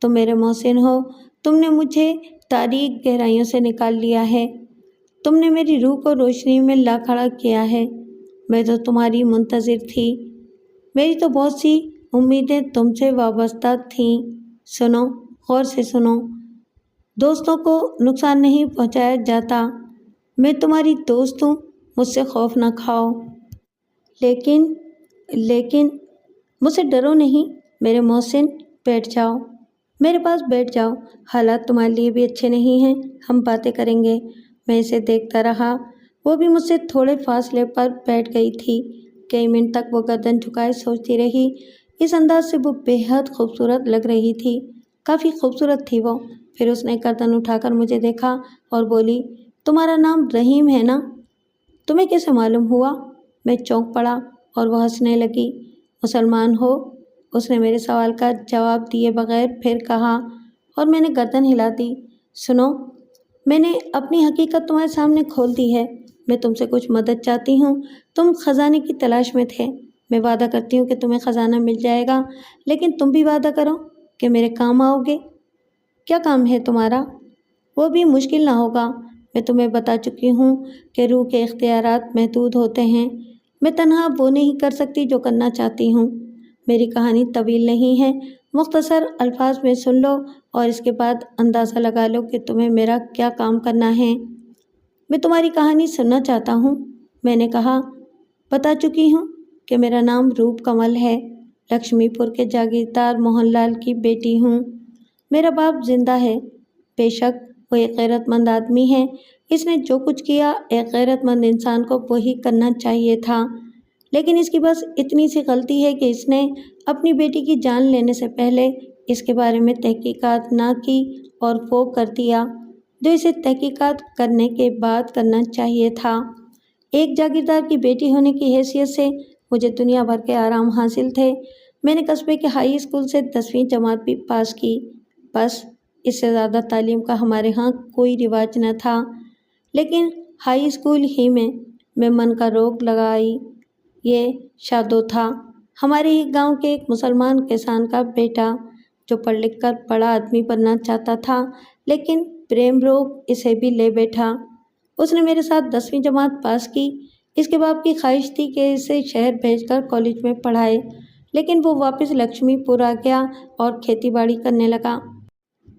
تم میرے محسن ہو، تم نے مجھے تاریک گہرائیوں سے نکال لیا ہے، تم نے میری روح کو روشنی میں لا کھڑا کیا ہے۔ میں تو تمہاری منتظر تھی، میری تو بہت سی امیدیں تم سے وابستہ تھیں۔ سنو، غور سے سنو، دوستوں کو نقصان نہیں پہنچایا جاتا۔ میں تمہاری دوست ہوں، مجھ سے خوف نہ کھاؤ۔ لیکن مجھ سے ڈرو نہیں میرے محسن، بیٹھ جاؤ، میرے پاس بیٹھ جاؤ، حالات تمہارے لیے بھی اچھے نہیں ہیں، ہم باتیں کریں گے۔ میں اسے دیکھتا رہا، وہ بھی مجھ سے تھوڑے فاصلے پر بیٹھ گئی تھی۔ کئی منٹ تک وہ گردن جھکائے سوچتی رہی۔ اس انداز سے وہ بے حد خوبصورت لگ رہی تھی، کافی خوبصورت تھی وہ۔ پھر اس نے گردن اٹھا کر مجھے دیکھا اور بولی، تمہارا نام رحیم ہے نا؟ تمہیں کیسے معلوم ہوا؟ میں چونک پڑا اور وہ ہنسنے لگی۔ مسلمان ہو؟ اس نے میرے سوال کا جواب دیے بغیر پھر کہا، اور میں نے گردن ہلا دی۔ سنو، میں نے اپنی حقیقت تمہارے سامنے کھول دی ہے، میں تم سے کچھ مدد چاہتی ہوں۔ تم خزانے کی تلاش میں تھے، میں وعدہ کرتی ہوں کہ تمہیں خزانہ مل جائے گا، لیکن تم بھی وعدہ کرو کہ میرے کام آؤ گے۔ کیا کام ہے تمہارا؟ وہ بھی مشکل نہ ہوگا۔ میں تمہیں بتا چکی ہوں کہ روح کے اختیارات محدود ہوتے ہیں۔ میں تنہا وہ نہیں کر سکتی جو کرنا چاہتی ہوں۔ میری کہانی طویل نہیں ہے، مختصر الفاظ میں سن لو اور اس کے بعد اندازہ لگا لو کہ تمہیں میرا کیا کام کرنا ہے۔ میں تمہاری کہانی سننا چاہتا ہوں۔ میں نے کہا، بتا چکی ہوں کہ میرا نام روپ کمل ہے، لکشمی پور کے جاگیردار موہن لال کی بیٹی ہوں۔ میرا باپ زندہ ہے، بے شک وہ ایک غیرت مند آدمی ہے۔ اس نے جو کچھ کیا ایک غیرت مند انسان کو وہی کرنا چاہیے تھا، لیکن اس کی بس اتنی سی غلطی ہے کہ اس نے اپنی بیٹی کی جان لینے سے پہلے اس کے بارے میں تحقیقات نہ کی اور وہ کر دیا جو اسے تحقیقات کرنے کے بعد کرنا چاہیے تھا۔ ایک جاگیردار کی بیٹی ہونے کی حیثیت سے مجھے دنیا بھر کے آرام حاصل تھے۔ میں نے قصبے کے ہائی اسکول سے 10ویں جماعت بھی پاس کی، بس اس سے زیادہ تعلیم کا ہمارے ہاں کوئی رواج نہ تھا، لیکن ہائی اسکول ہی میں من کا روگ لگائی۔ یہ شادو تھا، ہمارے ہی گاؤں کے ایک مسلمان کسان کا بیٹا جو پڑھ لکھ کر بڑا آدمی بننا چاہتا تھا، لیکن پریم روگ اسے بھی لے بیٹھا۔ اس نے میرے ساتھ 10ویں جماعت پاس کی۔ اس کے باپ کی خواہش تھی کہ اسے شہر بھیج کر کالج میں پڑھائے، لیکن وہ واپس لکشمی پور آ گیا اور کھیتی باڑی کرنے لگا۔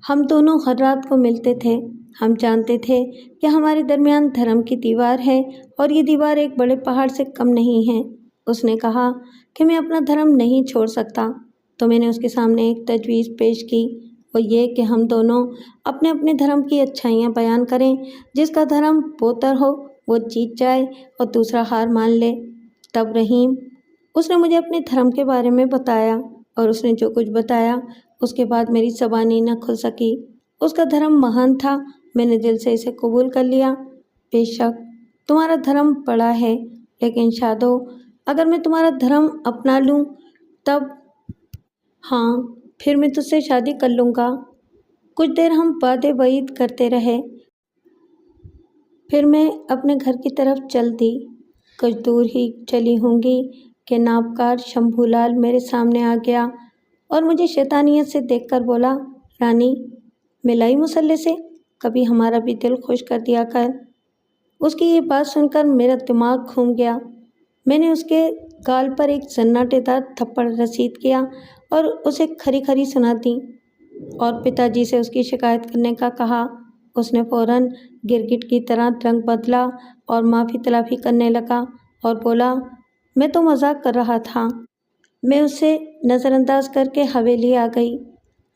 ہم دونوں ہر رات کو ملتے تھے۔ ہم جانتے تھے کہ ہمارے درمیان دھرم کی دیوار ہے اور یہ دیوار ایک بڑے پہاڑ سے کم نہیں ہے۔ اس نے کہا کہ میں اپنا دھرم نہیں چھوڑ سکتا، تو میں نے اس کے سامنے ایک تجویز پیش کی، وہ یہ کہ ہم دونوں اپنے اپنے دھرم کی اچھائیاں بیان کریں۔ جس کا دھرم بہتر ہو وہ جیت جائے اور دوسرا ہار مان لے۔ تب رحیم، اس نے مجھے اپنے دھرم کے بارے میں بتایا، اور اس نے جو کچھ بتایا اس کے بعد میری زبان ہی نہ کھل سکی۔ اس کا دھرم مہان تھا، میں نے دل سے اسے قبول کر لیا۔ بے شک تمہارا دھرم بڑا ہے، لیکن شادو، اگر میں تمہارا دھرم اپنا لوں تب؟ ہاں، پھر میں تجھ سے شادی کر لوں گا۔ کچھ دیر ہم وعدے وعید کرتے رہے، پھر میں اپنے گھر کی طرف چل دی۔ کچھ دور ہی چلی ہوں گی کہ نابکار شمبھو لال میرے سامنے آ گیا اور مجھے شیطانیت سے دیکھ کر بولا، رانی، میں لائی مسلح سے، کبھی ہمارا بھی دل خوش کر دیا کر۔ اس کی یہ بات سن کر میرا دماغ گھوم گیا۔ میں نے اس کے گال پر ایک سناٹے دار تھپڑ رسید کیا اور اسے کھری کھری سنا دی اور پتا جی سے اس کی شکایت کرنے کا کہا۔ اس نے فوراً گرگٹ کی طرح رنگ بدلا اور معافی تلافی کرنے لگا اور بولا، میں تو مذاق کر رہا تھا۔ میں اسے نظر انداز کر کے حویلی آ گئی،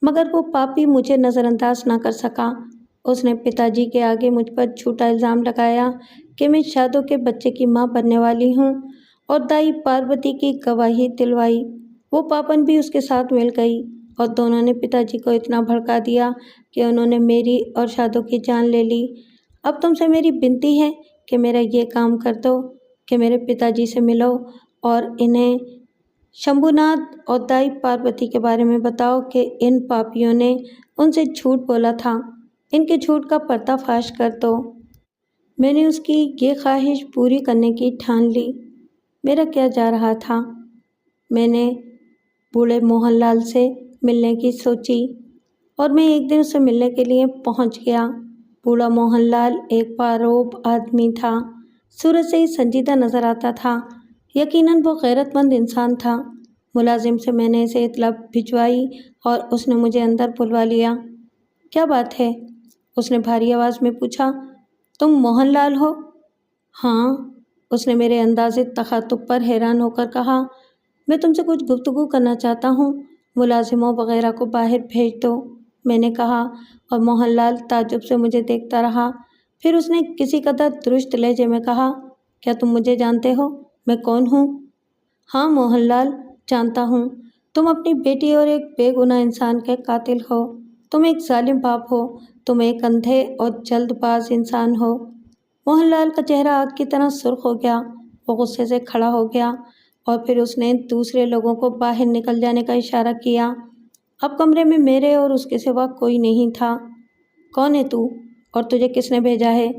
مگر وہ پاپی مجھے نظر انداز نہ کر سکا۔ اس نے پتا جی کے آگے مجھ پر جھوٹا الزام لگایا کہ میں شادو کے بچے کی ماں بننے والی ہوں اور دائی پاروتی کی گواہی دلوائی۔ وہ پاپن بھی اس کے ساتھ مل گئی اور دونوں نے پتا جی کو اتنا بھڑکا دیا کہ انہوں نے میری اور شادو کی جان لے لی۔ اب تم سے میری بنتی ہے کہ میرا یہ کام کر دو کہ میرے پتا جی سے ملو اور انہیں شمبھو ناتھ اور دائی پاروتی کے بارے میں بتاؤ کہ ان پاپیوں نے ان سے جھوٹ بولا تھا۔ ان کے جھوٹ کا پردہ فاش کر دو۔ میں نے اس کی یہ خواہش پوری کرنے کی ٹھان لی۔ میرا کیا جا رہا تھا؟ میں نے بوڑھے موہن لال سے ملنے کی سوچی اور میں ایک دن اس سے ملنے کے لیے پہنچ گیا۔ بوڑھا موہن لال ایک پاروب آدمی تھا، صورت سے ہی سنجیدہ نظر آتا تھا۔ یقیناً وہ غیرت مند انسان تھا۔ ملازم سے میں نے اسے اطلاع بھجوائی اور اس نے مجھے اندر بلوا لیا۔ کیا بات ہے؟ اس نے بھاری آواز میں پوچھا۔ تم موہن لال ہو؟ ہاں، اس نے میرے انداز تخاطب پر حیران ہو کر کہا۔ میں تم سے کچھ گفتگو کرنا چاہتا ہوں، ملازموں وغیرہ کو باہر بھیج دو، میں نے کہا، اور موہن لال تعجب سے مجھے دیکھتا رہا۔ پھر اس نے کسی قدر درست لہجے میں کہا، کیا تم مجھے جانتے ہو؟ میں کون ہوں؟ ہاں موہن لال، جانتا ہوں۔ تم اپنی بیٹی اور ایک بے گناہ انسان کے قاتل ہو۔ تم ایک ظالم باپ ہو۔ تم ایک اندھے اور جلد باز انسان ہو۔ موہن لال کا چہرہ آگ کی طرح سرخ ہو گیا۔ وہ غصے سے کھڑا ہو گیا اور پھر اس نے دوسرے لوگوں کو باہر نکل جانے کا اشارہ کیا۔ اب کمرے میں میرے اور اس کے سوا کوئی نہیں تھا۔ کون ہے تو اور تجھے کس نے بھیجا ہے؟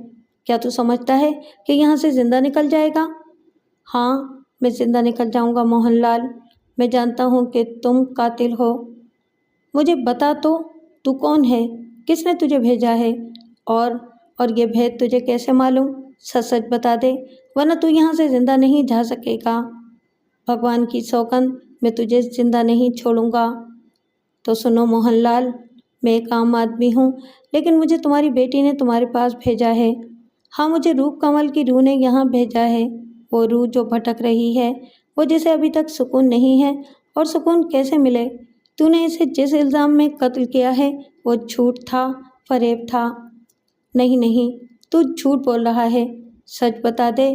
کیا تو سمجھتا ہے کہ یہاں سے زندہ نکل جائے گا؟ ہاں، میں زندہ نکل جاؤں گا موہن لال۔ میں جانتا ہوں کہ تم قاتل ہو۔ مجھے بتا تو کون ہے؟ کس نے تجھے بھیجا ہے؟ اور یہ بھید تجھے کیسے معلوم؟ سچ سچ بتا دے، ورنہ تو یہاں سے زندہ نہیں جا سکے گا۔ بھگوان کی سوگند، میں تجھے زندہ نہیں چھوڑوں گا۔ تو سنو موہن لال، میں ایک عام آدمی ہوں، لیکن مجھے تمہاری بیٹی نے تمہارے پاس بھیجا ہے۔ ہاں، مجھے روپ کنول کی روح نے یہاں بھیجا ہے، وہ روح جو بھٹک رہی ہے، وہ جسے ابھی تک سکون نہیں ہے۔ اور سکون کیسے ملے؟ تو نے اسے جس الزام میں قتل کیا ہے وہ جھوٹ تھا، فریب تھا۔ نہیں، تو جھوٹ بول رہا ہے۔ سچ بتا دے،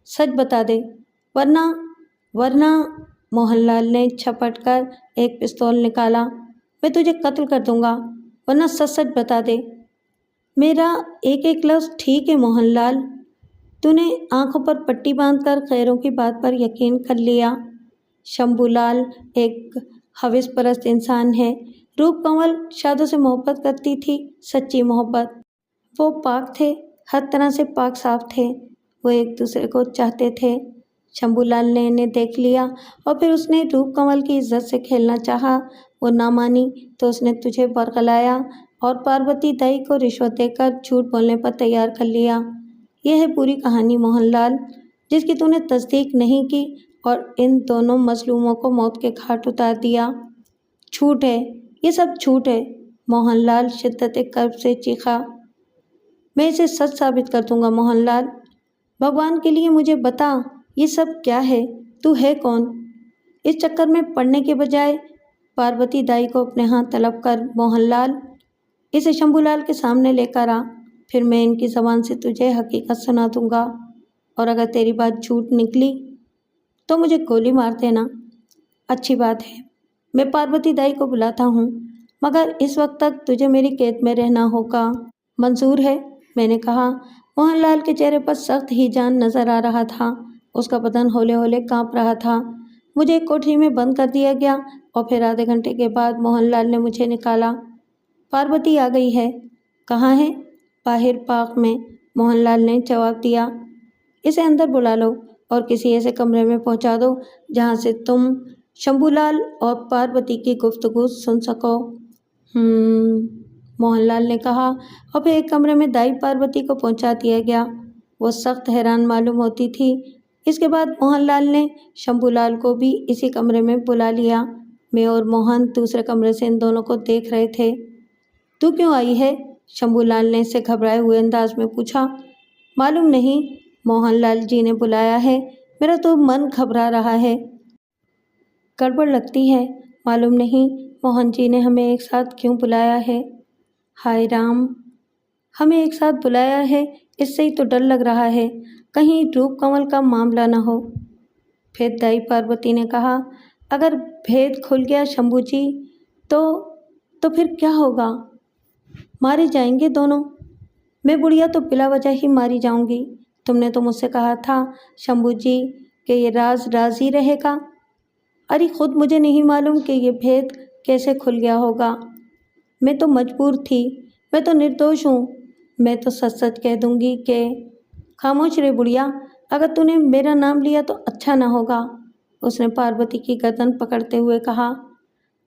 سچ بتا دے، ورنہ موہن لال نے چھپٹ کر ایک پستول نکالا۔ میں تجھے قتل کر دوں گا، ورنہ سچ سچ بتا دے۔ میرا ایک ایک لفظ ٹھیک ہے موہن لال۔ تو نے آنکھوں پر پٹی باندھ کر غیروں کی بات پر یقین کر لیا۔ شمبھو لال ایک حوث پرست انسان ہے۔ روپ کنول شادو سے محبت کرتی تھی، سچی محبت۔ وہ پاک تھے، ہر طرح سے پاک صاف تھے۔ وہ ایک دوسرے کو چاہتے تھے۔ شمبھو لال نے انہیں دیکھ لیا اور پھر اس نے روپ کنول کی عزت سے کھیلنا چاہا۔ وہ نہ مانی تو اس نے تجھے ورغلایا اور پاروتی دائی کو رشوت دے کر جھوٹ بولنے پر تیار کر لیا۔ یہ ہے پوری کہانی موہن لال، جس کی تو نے تصدیق نہیں کی اور ان دونوں مظلوموں کو موت کے گھاٹ اتار دیا۔ جھوٹ ہے، یہ سب جھوٹ ہے، موہن لال شدت کرب سے چیخا۔ میں اسے سچ ثابت کر دوں گا موہن لال۔ بھگوان کے لیے مجھے بتا، یہ سب کیا ہے؟ تو ہے کون؟ اس چکر میں پڑنے کے بجائے پاروتی دائی کو اپنے ہاں طلب کر موہن لال۔ اسے شمبھو لال کے سامنے لے کر آ، پھر میں ان کی زبان سے تجھے حقیقت سنا دوں گا، اور اگر تیری بات جھوٹ نکلی تو مجھے گولی مار دینا۔ اچھی بات ہے، میں پاروتی دائی کو بلاتا ہوں، مگر اس وقت تک تجھے میری قید میں رہنا ہوگا۔ منظور ہے، میں نے کہا۔ موہن لال کے چہرے پر سخت ہی جان نظر آ رہا تھا، اس کا بدن ہولے ہولے کانپ رہا تھا۔ مجھے ایک کوٹری میں بند کر دیا گیا اور پھر آدھے گھنٹے کے بعد موہن لال نے مجھے نکالا۔ پاروتی آ گئی ہے۔ کہاں ہے؟ باہر باغ میں، موہن لال نے جواب دیا۔ اسے اندر بلا لو اور کسی ایسے کمرے میں پہنچا دو جہاں سے تم شمبھو لال اور پاروتی کی گفتگو سن سکو۔ موہن لال نے کہا، اور پھر ایک کمرے میں دائی پاروتی کو پہنچا دیا گیا۔ وہ سخت حیران معلوم ہوتی تھی۔ اس کے بعد موہن لال نے شمبھو لال کو بھی اسی کمرے میں بلا لیا۔ میں اور موہن دوسرے کمرے سے ان دونوں کو دیکھ رہے تھے۔ تو کیوں آئی ہے؟ شمبھو لال نے اس سے گھبرائے ہوئے انداز میں پوچھا۔ معلوم نہیں، موہن لال جی نے بلایا ہے، میرا تو من گھبرا رہا ہے۔ گڑبڑ لگتی ہے، معلوم نہیں موہن جی نے ہمیں ایک ساتھ کیوں بلایا ہے۔ ہائے رام، ہمیں ایک ساتھ بلایا ہے، اس سے ہی تو ڈر لگ رہا ہے، کہیں روپ کنول کا معاملہ نہ ہو۔ پھر دائی پاروتی نے کہا، اگر بھید کھل گیا شمبھو جی تو پھر کیا ہوگا؟ مارے جائیں گے دونوں۔ میں بڑھیا تو بلا وجہ ہی ماری جاؤں گی۔ تم نے تو مجھ سے کہا تھا شمبھو جی کہ یہ راز ہی رہے گا۔ ارے خود مجھے نہیں معلوم کہ یہ بھید کیسے کھل گیا ہوگا۔ میں تو مجبور تھی، میں تو نردوش ہوں، میں تو سچ سچ کہہ دوں گی کہ… خاموش رہ بڑھیا، اگر تو نے میرا نام لیا تو اچھا نہ ہوگا، اس نے پاروتی کی گردن پکڑتے ہوئے کہا۔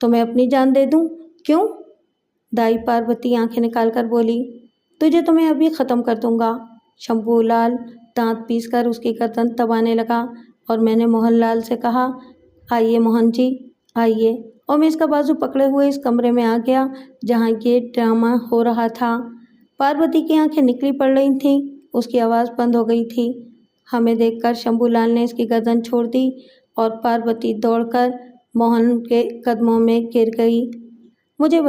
تو میں اپنی جان دے دوں؟ کیوں؟ دائی پاروتی آنکھیں نکال کر بولی۔ تجھے تو میں ابھی ختم کر دوں گا۔ شمبھو لال دانت پیس کر اس کی گردن دبانے لگا اور میں نے موہن لال سے کہا، آئیے موہن جی، آئیے، اور میں اس کا بازو پکڑے ہوئے اس کمرے میں آ گیا جہاں یہ ڈرامہ ہو رہا تھا۔ پاروتی کی آنکھیں نکلی پڑ رہی تھیں، اس کی آواز بند ہو گئی تھی۔ ہمیں دیکھ کر شمبھو لال نے اس کی گردن چھوڑ دی اور پاروتی دوڑ کر موہن کے قدموں میں گر گئی۔ مجھے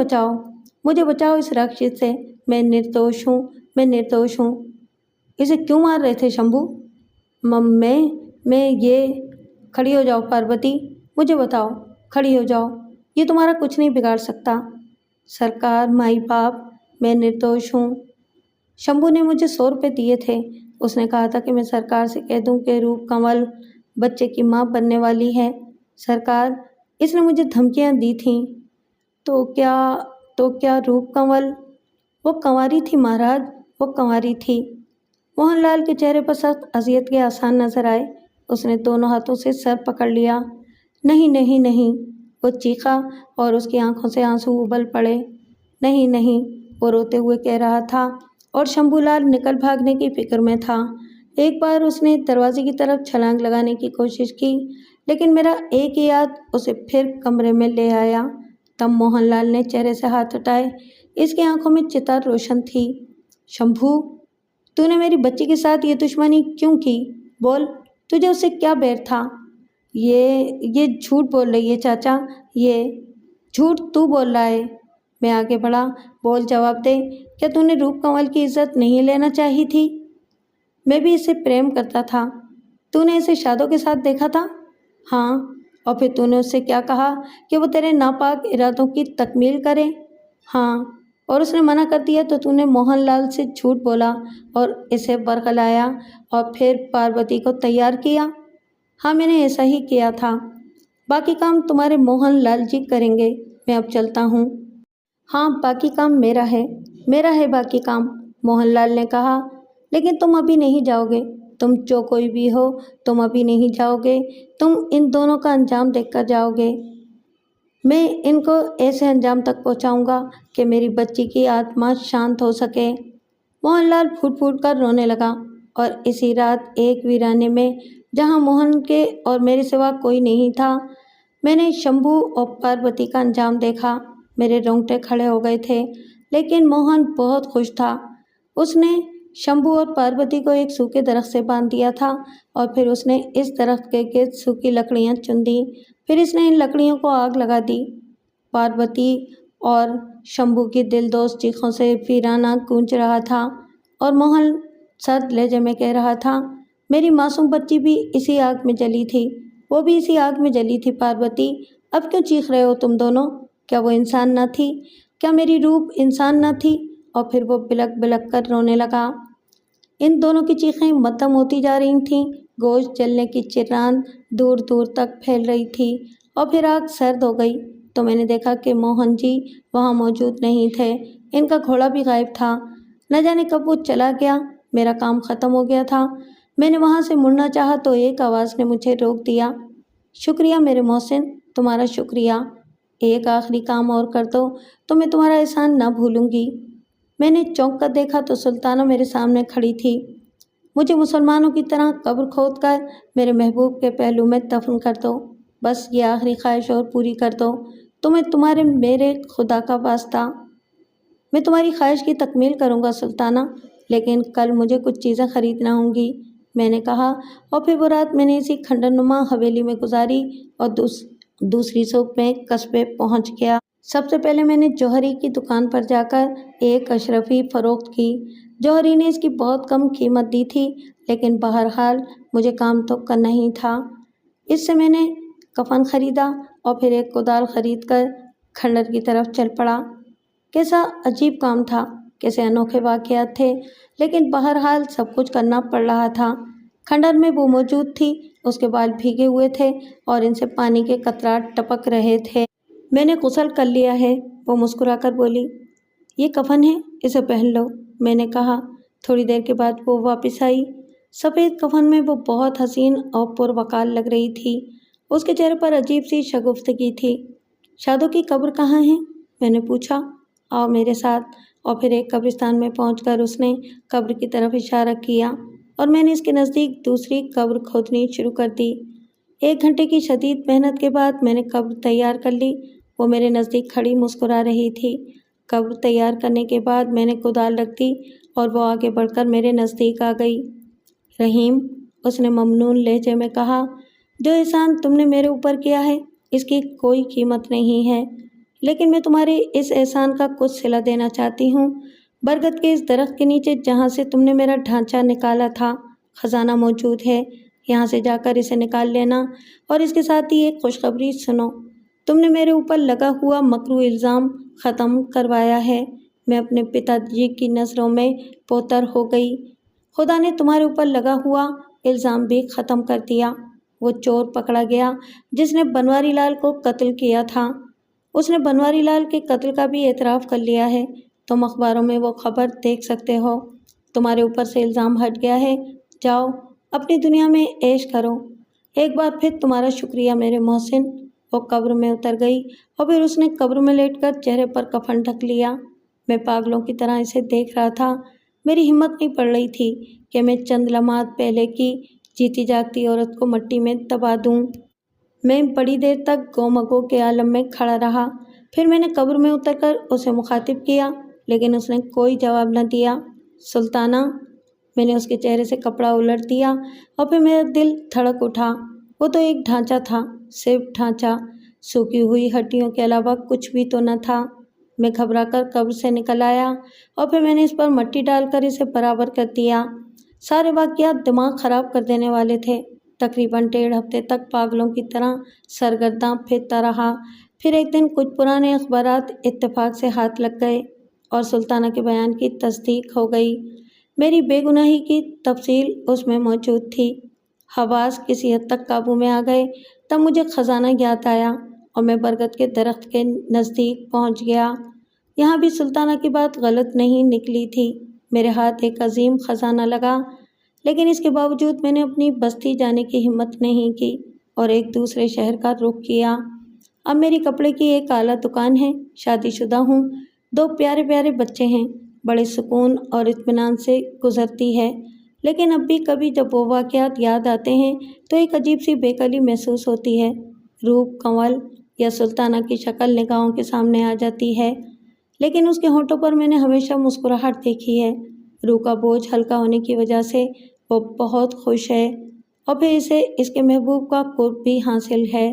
بچاؤ اس راکشس سے، میں نردوش ہوں، میں نردوش ہوں۔ اسے کیوں مار رہے تھے شمبھو؟ میں یہ… کھڑی ہو جاؤ پاروتی، مجھے بتاؤ، کھڑی ہو جاؤ، یہ تمہارا کچھ نہیں بگاڑ سکتا۔ سرکار، مائی باپ، میں نردوش ہوں۔ شمبھو نے مجھے 100 روپے دیے تھے، اس نے کہا تھا کہ میں سرکار سے کہہ دوں کہ روپ کنول بچے کی ماں بننے والی ہے۔ سرکار، اس نے مجھے دھمکیاں دی تھیں۔ تو کیا روپ کنول… وہ کنواری تھی مہاراج، وہ کنواری تھی۔ موہن لال کے چہرے پر سخت اذیت کے آثار نظر آئے۔ اس نے دونوں ہاتھوں سے سر پکڑ لیا۔ نہیں نہیں نہیں، وہ چیخا اور اس کی آنکھوں سے آنسو ابل پڑے۔ نہیں نہیں، وہ روتے ہوئے کہہ رہا تھا اور شمبھو لال نکل بھاگنے کی فکر میں تھا۔ ایک بار اس نے دروازے کی طرف چھلانگ لگانے کی کوشش کی، لیکن میرا ایک ہی یاد اسے پھر کمرے میں لے آیا۔ تب موہن لال نے چہرے سے ہاتھ ہٹائے۔ اس کی آنکھوں میں چتا روشن تھی۔ شمبھو، تو نے میری بچی کے ساتھ یہ دشمنی کیوں کی؟ بول، تجھے اس سے کیا بیر تھا؟ یہ جھوٹ بول رہی ہے چاچا، یہ جھوٹ تو بول رہا ہے۔ میں آگے بڑھا۔ بول، جواب دے، کیا تو نے روپ کنول کی عزت نہیں لینا چاہی تھی؟ میں بھی اسے پریم کرتا تھا۔ تو نے اسے شادوں کے ساتھ دیکھا تھا؟ ہاں، اور پھر تو نے اس سے کیا کہا کہ وہ تیرے ناپاک ارادوں کی تکمیل کرے؟ ہاں، اور اس نے منع کر دیا تو نے موہن لال سے جھوٹ بولا اور اسے برگلایا اور پھر پاروتی کو تیار کیا؟ ہاں، میں نے ایسا ہی کیا تھا۔ باقی کام تمہارے موہن لال جی کریں گے، میں اب چلتا ہوں۔ ہاں، باقی کام میرا ہے باقی کام، موہن لال نے کہا۔ لیکن تم ابھی نہیں جاؤ گے، تم جو کوئی بھی ہو، تم ابھی نہیں جاؤ گے، تم ان دونوں کا انجام دیکھ کر جاؤ گے۔ میں ان کو ایسے انجام تک پہنچاؤں گا کہ میری بچی کی آتما شانت ہو سکے۔ موہن لال پھوٹ پھوٹ کر رونے لگا۔ اور اسی رات ایک ویرانے میں جہاں موہن کے اور میرے سوا کوئی نہیں تھا، میں نے شمبھو اور پاروتی کا انجام دیکھا۔ میرے رونگٹے کھڑے ہو گئے تھے، لیکن موہن بہت خوش تھا۔ اس نے شمبھو اور پاروتی کو ایک سوکھے درخت سے باندھ دیا تھا اور پھر اس نے اس درخت کے گرد سوکھی لکڑیاں چن دیں۔ پھر اس نے ان لکڑیوں کو آگ لگا دی۔ پاروتی اور شمبھو کی دل دوز چیخوں سے ویرانہ گونج رہا تھا اور موہن سرد لہجے میں کہہ رہا تھا، میری معصوم بچی بھی اسی آگ میں جلی تھی، وہ بھی اسی آگ میں جلی تھی۔ پاروتی، اب کیوں چیخ رہے ہو تم دونوں؟ کیا وہ انسان نہ تھی؟ کیا میری روپ انسان نہ تھی؟ اور پھر وہ بلک بلک کر رونے لگا۔ ان دونوں کی چیخیں مدھم ہوتی جا رہی تھیں۔ گوشت جلنے کی چران دور دور تک پھیل رہی تھی اور پھر آگ سرد ہو گئی تو میں نے دیکھا کہ موہن جی وہاں موجود نہیں تھے۔ ان کا گھوڑا بھی غائب تھا۔ نہ جانے کب وہ چلا گیا۔ میرا کام ختم ہو گیا تھا۔ میں نے وہاں سے مڑنا چاہا تو ایک آواز نے مجھے روک دیا۔ شکریہ میرے محسن، تمہارا شکریہ۔ ایک آخری کام اور کر دو تو میں تمہارا احسان نہ بھولوں گی۔ میں نے چونک کر دیکھا تو سلطانہ میرے سامنے کھڑی تھی۔ مجھے مسلمانوں کی طرح قبر کھود کر میرے محبوب کے پہلو میں دفن کر دو، بس یہ آخری خواہش اور پوری کر دو تو میں تمہارے میرے خدا کا واسطہ۔ میں تمہاری خواہش کی تکمیل کروں گا سلطانہ، لیکن کل مجھے کچھ چیزیں خریدنا ہوں گی، میں نے کہا۔ اور پھر وہ رات میں نے اسی کھنڈر نما حویلی میں گزاری اور دوسری صبح میں قصبے پہنچ گیا۔ سب سے پہلے میں نے جوہری کی دکان پر جا کر ایک اشرفی فروخت کی۔ جوہری نے اس کی بہت کم قیمت دی تھی، لیکن بہرحال مجھے کام تو کرنا ہی تھا۔ اس سے میں نے کفن خریدا اور پھر ایک کدال خرید کر کھنڈر کی طرف چل پڑا۔ کیسا عجیب کام تھا، کیسے انوکھے واقعات تھے، لیکن بہرحال سب کچھ کرنا پڑ رہا تھا۔ کھنڈر میں وہ موجود تھی، اس کے بال بھیگے ہوئے تھے اور ان سے پانی کے قطرات ٹپک رہے تھے۔ میں نے غسل کر لیا ہے، وہ مسکرا کر بولی۔ یہ کفن ہے، اسے پہن لو، میں نے کہا۔ تھوڑی دیر کے بعد وہ واپس آئی۔ سفید کفن میں وہ بہت حسین اور پروقار لگ رہی تھی۔ اس کے چہرے پر عجیب سی شگفتگی تھی۔ شادوں کی قبر کہاں ہے؟ میں نے پوچھا۔ آؤ میرے ساتھ۔ اور پھر ایک قبرستان میں پہنچ کر اس نے قبر کی طرف اشارہ کیا اور میں نے اس کے نزدیک دوسری قبر کھودنی شروع کر دی۔ 1 گھنٹے کی شدید محنت کے بعد میں نے قبر تیار کر لی۔ وہ میرے نزدیک کھڑی مسکرا رہی تھی۔ قبر تیار کرنے کے بعد میں نے کدال رکھ دی اور وہ آگے بڑھ کر میرے نزدیک آ گئی۔ رحیم، اس نے ممنون لہجے میں کہا، جو احسان تم نے میرے اوپر کیا ہے اس کی کوئی قیمت نہیں ہے، لیکن میں تمہارے اس احسان کا کچھ صلہ دینا چاہتی ہوں۔ برگد کے اس درخت کے نیچے جہاں سے تم نے میرا ڈھانچہ نکالا تھا، خزانہ موجود ہے، یہاں سے جا کر اسے نکال لینا اور اس کے ساتھ ہی ایک خوشخبری سنو۔ تم نے میرے اوپر لگا ہوا مکروہ الزام ختم کروایا ہے۔ میں اپنے پتا جی کی نظروں میں پوتر ہو گئی۔ خدا نے تمہارے اوپر لگا ہوا الزام بھی ختم کر دیا۔ وہ چور پکڑا گیا جس نے بنواری لال کو قتل کیا تھا۔ اس نے بنواری لال کے قتل کا بھی اعتراف کر لیا ہے۔ تم اخباروں میں وہ خبر دیکھ سکتے ہو۔ تمہارے اوپر سے الزام ہٹ گیا ہے، جاؤ اپنی دنیا میں عیش کرو۔ ایک بار پھر تمہارا شکریہ میرے محسن۔ وہ قبر میں اتر گئی اور پھر اس نے قبر میں لیٹ کر چہرے پر کفن ڈھک لیا۔ میں پاگلوں کی طرح اسے دیکھ رہا تھا۔ میری ہمت نہیں پڑ رہی تھی کہ میں چند لمحات پہلے کی جیتی جاگتی عورت کو مٹی میں دبا دوں۔ میں بڑی دیر تک گو مگو کے عالم میں کھڑا رہا۔ پھر میں نے قبر میں اتر کر اسے مخاطب کیا، لیکن اس نے کوئی جواب نہ دیا۔ سلطانہ، میں نے اس کے چہرے سے کپڑا الٹ دیا اور پھر میرا دل دھڑک اٹھا۔ وہ تو ایک ڈھانچہ تھا، صرف ڈھانچہ، سوکھی ہوئی ہڈیوں کے علاوہ کچھ بھی تو نہ تھا۔ میں گھبرا کر قبر سے نکل آیا اور پھر میں نے اس پر مٹی ڈال کر اسے برابر کر دیا۔ سارے واقعات دماغ خراب کر دینے والے تھے۔ تقریباً 1.5 ہفتے تک پاگلوں کی طرح سرگرداں پھرتا رہا۔ پھر ایک دن کچھ پرانے اخبارات اتفاق سے ہاتھ لگ گئے اور سلطانہ کے بیان کی تصدیق ہو گئی۔ میری بے گناہی کی تفصیل اس میں موجود تھی۔ حواس کسی حد تک قابو میں آ گئے۔ تب مجھے خزانہ یاد آیا اور میں برگد کے درخت کے نزدیک پہنچ گیا۔ یہاں بھی سلطانہ کی بات غلط نہیں نکلی تھی۔ میرے ہاتھ ایک عظیم خزانہ لگا، لیکن اس کے باوجود میں نے اپنی بستی جانے کی ہمت نہیں کی اور ایک دوسرے شہر کا رخ کیا۔ اب میری کپڑے کی ایک اعلیٰ دکان ہے، شادی شدہ ہوں، 2 پیارے پیارے بچے ہیں، بڑے سکون اور اطمینان سے گزرتی ہے۔ لیکن اب بھی کبھی جب وہ واقعات یاد آتے ہیں تو ایک عجیب سی بے قلی محسوس ہوتی ہے۔ روپ، کنول یا سلطانہ کی شکل نگاہوں کے سامنے آ جاتی ہے، لیکن اس کے ہونٹوں پر میں نے ہمیشہ مسکراہٹ دیکھی ہے۔ روح کا بوجھ ہلکا ہونے کی وجہ سے وہ بہت خوش ہے اور پھر اسے اس کے محبوب کا قرب بھی حاصل ہے۔